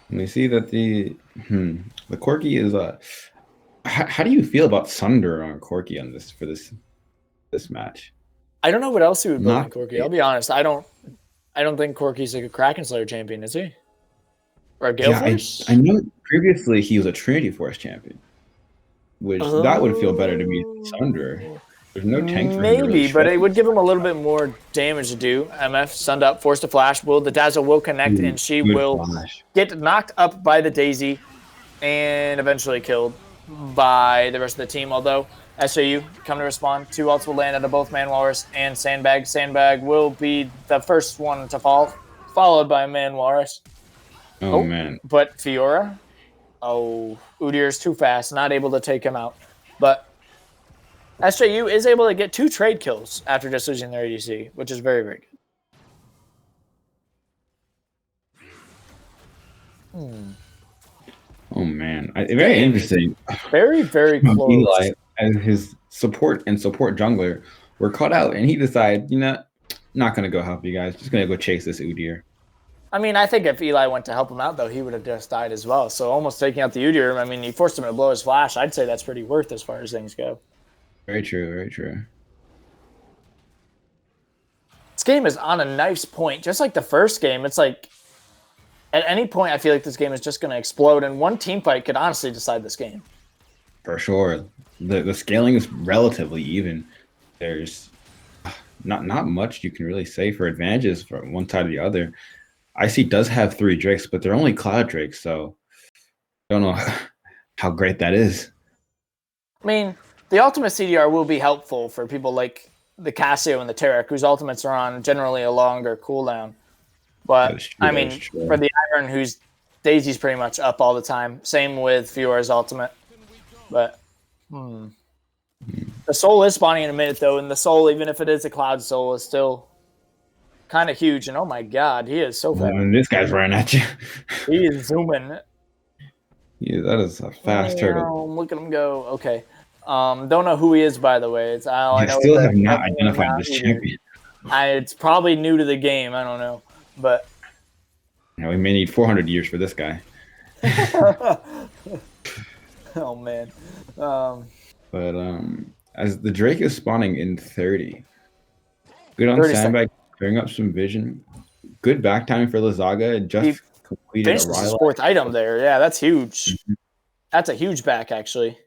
And we see that the Corki is how do you feel about Sunder on Corki on this this match? I don't know what else he would build on Not Corki. I'll be honest. I don't think Corki's like a Kraken Slayer champion, is he? Or a Gale Force? I know previously he was a Trinity Force champion, which that would feel better to me than Sunder. There's no tank for him to really but it would give him a little bit more damage to do. MF, Sunned Up, forced to flash. The Dazzle will connect, and she will get knocked up by the Daisy and eventually killed by the rest of the team. Although SJU come to respond. 2 ults will land out of both Man Walrus and Sandbag. Sandbag will be the first one to fall, followed by Man Walrus. Oh man. But Fiora, Udyr's too fast, not able to take him out. But SJU is able to get 2 trade kills after just losing their ADC, which is very, very good. Oh man, very interesting. Very, very close. Eli, as his support jungler, were caught out, and he decided, not gonna go help you guys. Just gonna go chase this Udyr. I mean, I think if Eli went to help him out, though, he would have just died as well. So almost taking out the Udyr, I mean, he forced him to blow his flash. I'd say that's pretty worth as far as things go. Very true, very true. This game is on a nice point. Just like the first game, it's like at any point, I feel like this game is just going to explode, and one team fight could honestly decide this game. For sure. The scaling is relatively even. There's not much you can really say for advantages from one side or the other. IC does have 3 Drakes, but they're only Cloud Drakes, so I don't know how great that is. I mean, the ultimate CDR will be helpful for people like the Cassio and the Tarek, whose ultimates are on generally a longer cooldown. But, I mean, for the Iron, whose Daisy's pretty much up all the time. Same with Fiora's ultimate. But, the Soul is spawning in a minute, though, and the Soul, even if it is a Cloud Soul, is still kind of huge. And, oh my god, he is so fast. This guy's running at you. He is zooming. Yeah, that is a fast turtle. Look at him go. Okay. Don't know who he is, by the way. I still have not identified this champion. It's probably new to the game. I don't know. But we may need 400 years for this guy. Oh, man. But as the Drake is spawning in 30. Good on Sandbag, clearing up some vision. Good back timing for Lazaga. Just completed a his 4th item there. Yeah, that's huge. That's a huge back, actually.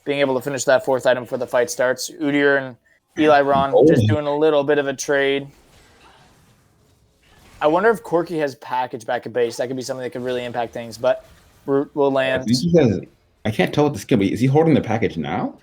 Being able to finish that 4th item before the fight starts. Udyr and Eli Ron just doing a little bit of a trade. I wonder if Corki has package back at base. That could be something that could really impact things, but Root will land. I can't tell what the skill, but is he holding the package now?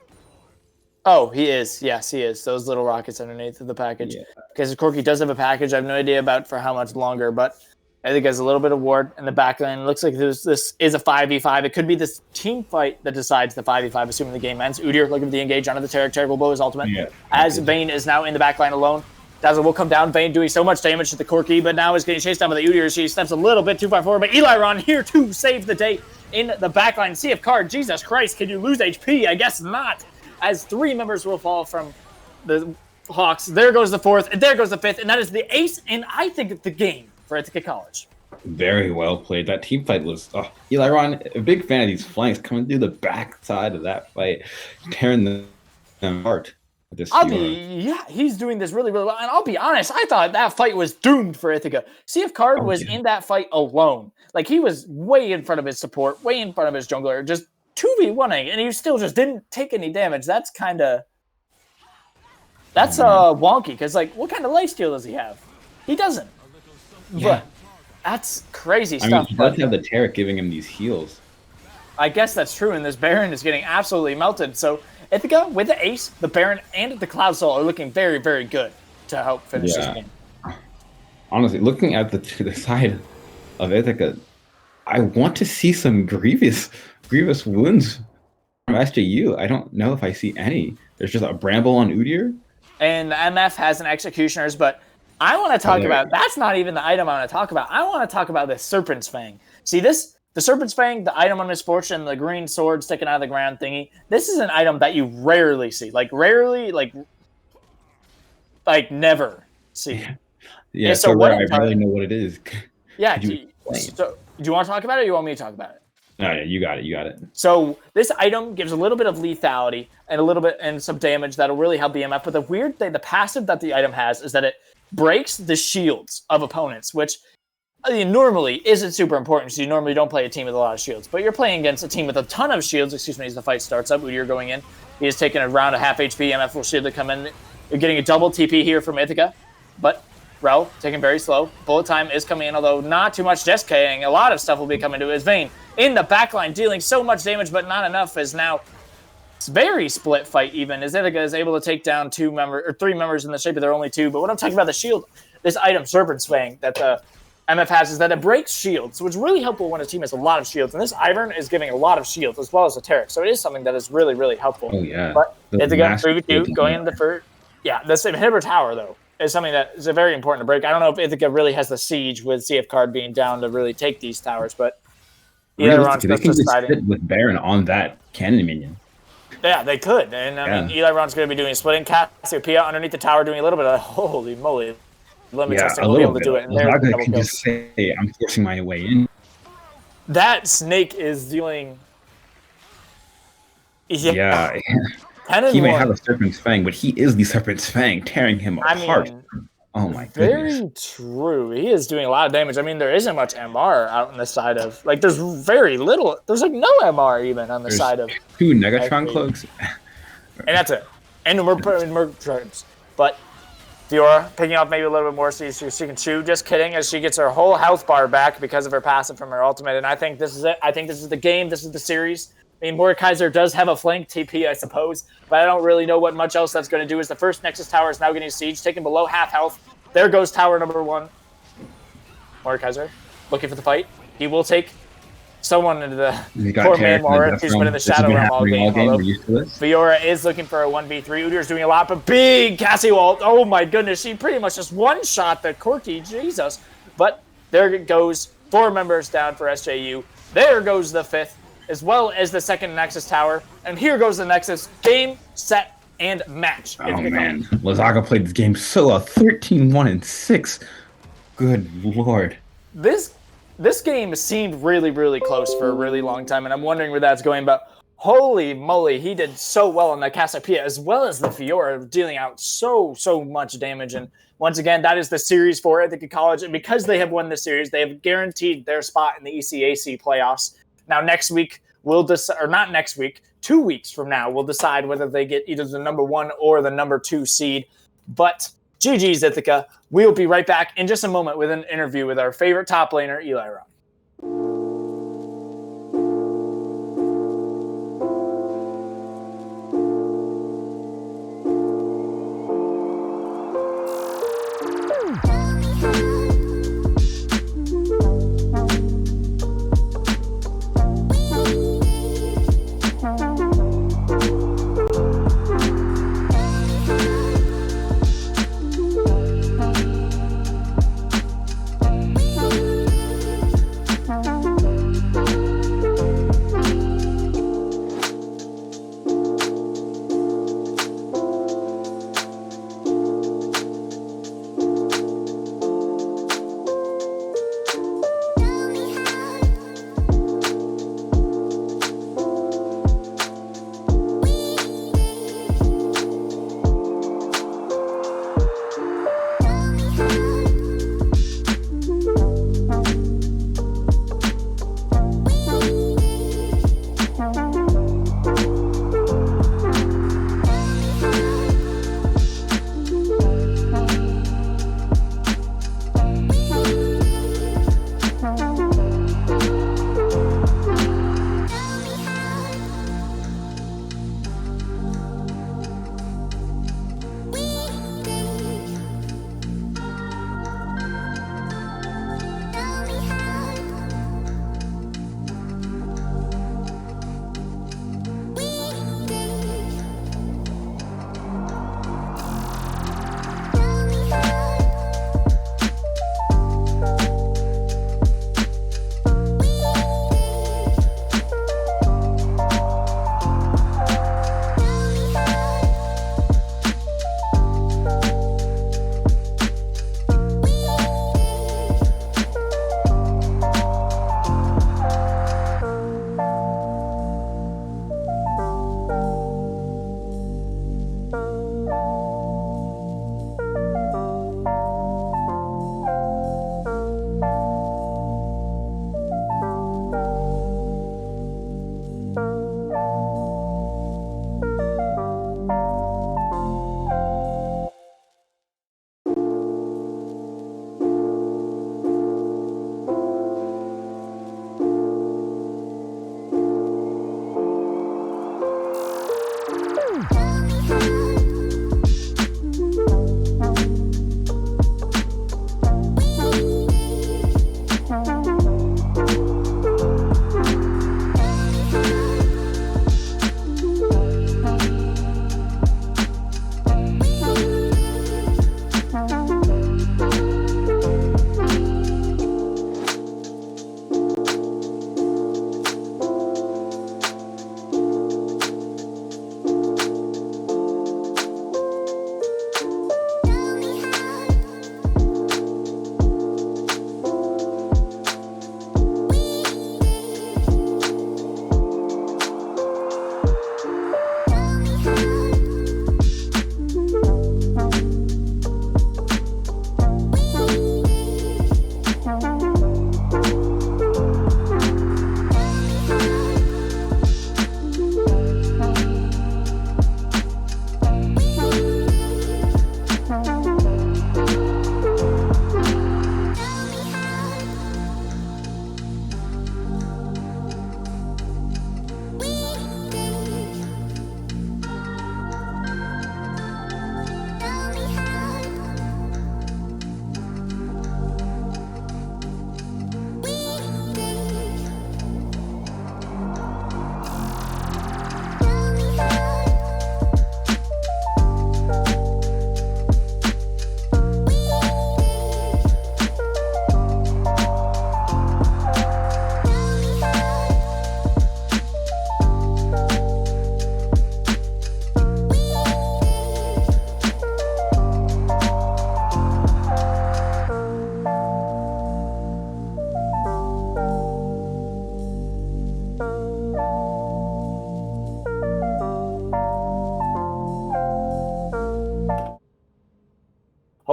Oh, he is. Yes, he is. Those little rockets underneath of the package. Because Corki does have a package. I have no idea about for how much longer, but I think has a little bit of ward in the back line. It looks like this is a 5v5. It could be this team fight that decides the 5v5, assuming the game ends. Udyr looking for the engage onto the Tarek. Tarek will blow his ultimate. As Vayne is now in the back line alone. Dazzle will come down. Vayne doing so much damage to the Corki, but now is getting chased down by the Udyr. She steps a little bit too far forward, but Eli Ron here to save the day in the back line. CF card, Jesus Christ, can you lose HP? I guess not. As 3 members will fall from the Hawks. There goes the 4th, and there goes the 5th, and that is the ace, and I think the game for Ithaca College. Very well played. That team fight was Eli Ron, a big fan of these flanks coming through the back side of that fight, tearing them apart. Yeah, he's doing this really, really well. And I'll be honest, I thought that fight was doomed for Ithaca. CF Card was in that fight alone. Like, he was way in front of his support, way in front of his jungler, just 2v1ing, and he still just didn't take any damage. That's kind of... That's wonky, because, like, what kind of lifesteal does he have? He doesn't. Yeah. But that's crazy stuff. I mean, he does have the Taric giving him these heals. I guess that's true, and this Baron is getting absolutely melted. So Ithaca, with the Ace, the Baron, and the Cloud Soul are looking very, very good to help finish this game. Honestly, looking at the side of Ithaca, I want to see some grievous wounds from SJU. I don't know if I see any. There's just a Bramble on Udyr. And the MF has an Executioners, but I want to talk about, that's not even the item I want to talk about. I want to talk about the Serpent's Fang. See, the Serpent's Fang, the item on Misfortune, the green sword sticking out of the ground thingy, this is an item that you rarely see. Like, rarely, like never see. Yeah, so what I really know what it is. Yeah, do you want to talk about it, or you want me to talk about it? No, yeah, you got it. So this item gives a little bit of lethality and some damage that'll really help BMF. But the weird thing, the passive that the item has is that it breaks the shields of opponents, which normally isn't super important. So you normally don't play a team with a lot of shields, but you're playing against a team with a ton of shields. Excuse me, as the fight starts up, Udyr going in. He is taking around a half HP. MF will shield to come in. You're getting a double TP here from Ithaca, but Rel taking very slow. Bullet time is coming in, although not too much. Just kidding. A lot of stuff will be coming to his vein. In the backline, dealing so much damage, but not enough, is now it's very split fight even, as Ithaca is able to take down 3 members in the shape of their only 2. But when I'm talking about the shield, this item, Serpent's Fang, that the MF has, is that it breaks shields, which is really helpful when a team has a lot of shields. And this Ivern is giving a lot of shields, as well as a Taric. So it is something that is really, really helpful. Oh, yeah. But Ithaca, 3v2, going into the first... Yeah, this inhibitor tower, though, is something that is very important to break. I don't know if Ithaca really has the siege with CF Card being down to really take these towers, but they can just sit with Baron on that cannon minion. Yeah, they could. And I mean, Eli Ron's going to be doing splitting. Cassiopeia underneath the tower doing a little bit of holy moly limit testing. We'll be able to do it. And I can just say, I'm forcing my way in. That snake is dealing. Yeah. He may have a Serpent's Fang, but he is the Serpent's Fang, tearing him apart. Oh my goodness. Very true. He is doing a lot of damage. I mean, there isn't much MR out on the side of... Like, there's very little... There's, like, no MR even on the side of... 2 Negatron cloaks. And that's it. And Merc Dragons. But Fiora picking up maybe a little bit more so she can chew. Just kidding, as she gets her whole health bar back because of her passive from her ultimate. And I think this is it. I think this is the game. This is the series. I mean, Mordekaiser does have a flank TP, I suppose, but I don't really know what much else that's going to do. As the first Nexus tower is now getting sieged, taken below half health. There goes tower number 1. Mordekaiser looking for the fight. He will take someone into the poor man Mora. He's been in the Shadow Realm all game. Fiora is looking for a 1v3. Udyr's doing a lot, but big Cassie wall. Oh my goodness, she pretty much just one-shot the Corki. Jesus. But there it goes. 4 members down for SJU. There goes the 5th. As well as the 2nd Nexus tower. And here goes the Nexus. Game, set, and match. Oh, man. Lazaga played this game so well. 13-1-6. Good lord. This game seemed really, really close for a really long time, and I'm wondering where that's going, but holy moly, he did so well on the Cassiopeia, as well as the Fiora, dealing out so much damage. And once again, that is the series for Ithaca College, and because they have won the series, they have guaranteed their spot in the ECAC playoffs. Now, next week, we'll decide, or not next week, 2 weeks from now, we'll decide whether they get either the number 1 or the number 2 seed. But GG's, Ithaca. We'll be right back in just a moment with an interview with our favorite top laner, Eli Ron.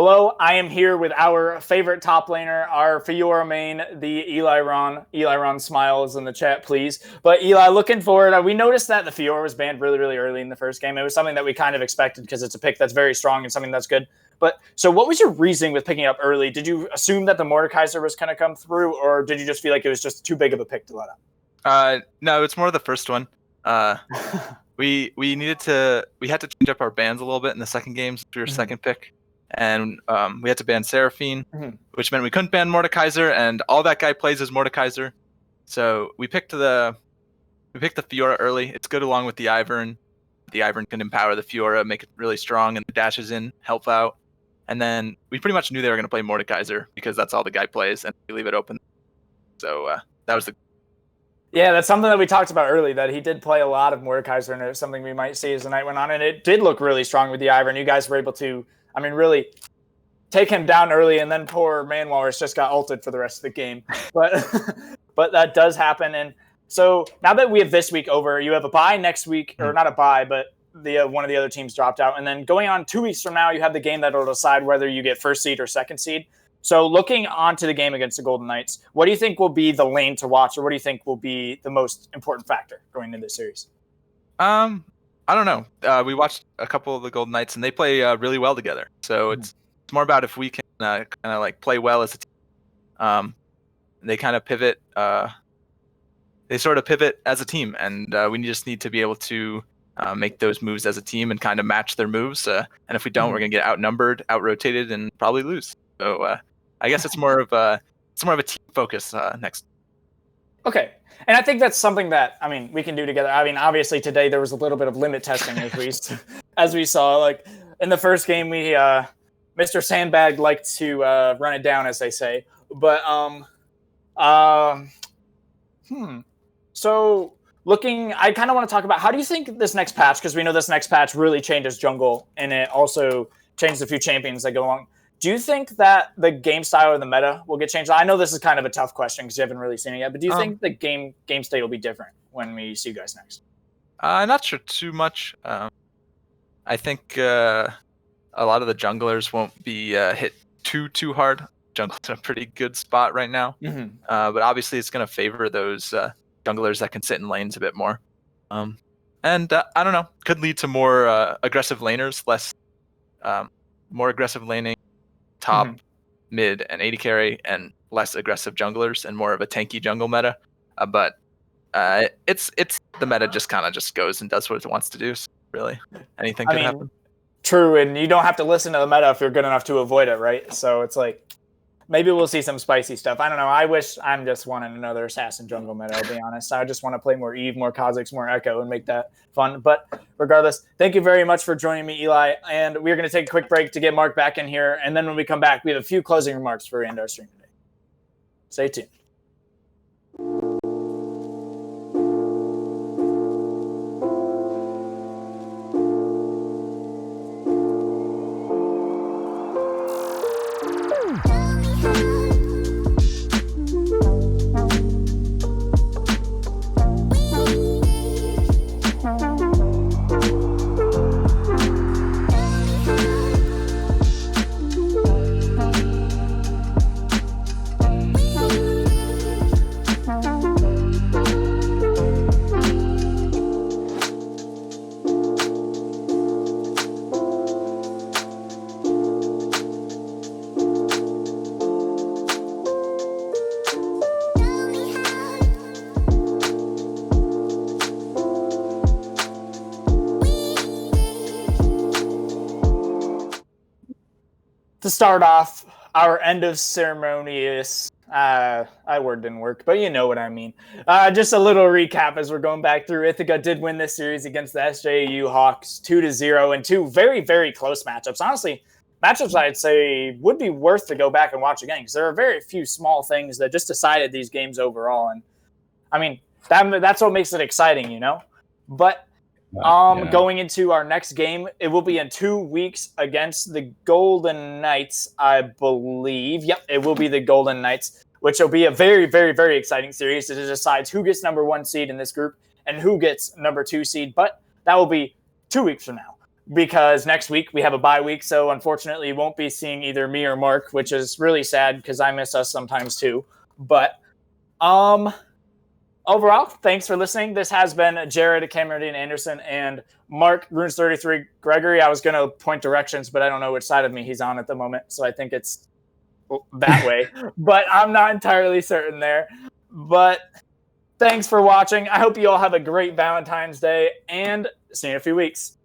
Hello, I am here with our favorite top laner, our Fiora main, the Eli Ron. Eli Ron smiles in the chat, please. But Eli, looking forward, we noticed that the Fiora was banned really, really early in the first game. It was something that we kind of expected because it's a pick that's very strong and something that's good. But so what was your reasoning with picking it up early? Did you assume that the Mordekaiser was going to come through, or did you just feel like it was just too big of a pick to let up? No, it's more the first one. We had to change up our bans a little bit in the second game since we were second pick. And we had to ban Seraphine, which meant we couldn't ban Mordekaiser, and all that guy plays is Mordekaiser. So we picked the Fiora early. It's good along with the Ivern. The Ivern can empower the Fiora, make it really strong, and the dashes in, help out. And then we pretty much knew they were going to play Mordekaiser because that's all the guy plays, and we leave it open. So that was the... Yeah, that's something that we talked about early, that he did play a lot of Mordekaiser, and it was something we might see as the night went on. And it did look really strong with the Ivern. You guys were able to, really take him down early, and then poor Manwalrus just got ulted for the rest of the game. But that does happen. And so now that we have this week over, you have a bye next week, or not a bye, but one of the other teams dropped out. And then going on 2 weeks from now, you have the game that will decide whether you get first seed or second seed. So looking onto the game against the Golden Knights, what do you think will be the lane to watch, or what do you think will be the most important factor going into this series? I don't know. We watched a couple of the Golden Knights, and they play really well together. So it's more about if we can kind of like play well as a team. They kind of pivot. They sort of pivot as a team, and we just need to be able to make those moves as a team and kind of match their moves. And if we don't, we're going to get outnumbered, out-rotated, and probably lose. So I guess it's more of a team focus next. Okay. And I think that's something that, we can do together. Obviously today there was a little bit of limit testing as we saw. Like in the first game, we Mr. Sandbag liked to run it down, as they say. But so I kind of want to talk about, how do you think this next patch, because we know this next patch really changes jungle, and it also changed a few champions that go along. Do you think that the game style or the meta will get changed? I know this is kind of a tough question because you haven't really seen it yet, but do you think the game state will be different when we see you guys next? Not sure too much. I think a lot of the junglers won't be hit too hard. Jungle's in a pretty good spot right now, but obviously it's going to favor those junglers that can sit in lanes a bit more. And I don't know, could lead to more aggressive laners, less more aggressive laning. Top, mid, and AD carry, and less aggressive junglers, and more of a tanky jungle meta. But it's the meta just kind of just goes and does what it wants to do. So really, anything could happen. True, and you don't have to listen to the meta if you're good enough to avoid it, right? So it's like, maybe we'll see some spicy stuff. I don't know. I wish I'm just wanting another assassin jungle meta, I'll be honest. I just want to play more Eve, more Kha'Zix, more Echo, and make that fun. But regardless, thank you very much for joining me, Eli. And we're going to take a quick break to get Mark back in here. And then when we come back, we have a few closing remarks for end our stream today. Stay tuned. To start off, our end of ceremonious, that word didn't work, but you know what I mean. Just a little recap as we're going back through. Ithaca did win this series against the SJU Hawks 2-0 in two very, very close matchups. Honestly, matchups I'd say would be worth to go back and watch again, because there are very few small things that just decided these games overall. And that's what makes it exciting, you know? But going into our next game, it will be in 2 weeks against the Golden Knights, I believe. Yep, it will be the Golden Knights, which will be a very, very, very exciting series. It decides who gets number 1 seed in this group and who gets number 2 seed. But that will be 2 weeks from now. because next week we have a bye week. So unfortunately, you won't be seeing either me or Mark, which is really sad because I miss us sometimes too. But overall, thanks for listening. This has been Jared, Cameron Anderson, and Mark Runes33 Gregory. I was going to point directions, but I don't know which side of me he's on at the moment. So I think it's that way, but I'm not entirely certain there. But thanks for watching. I hope you all have a great Valentine's Day and see you in a few weeks.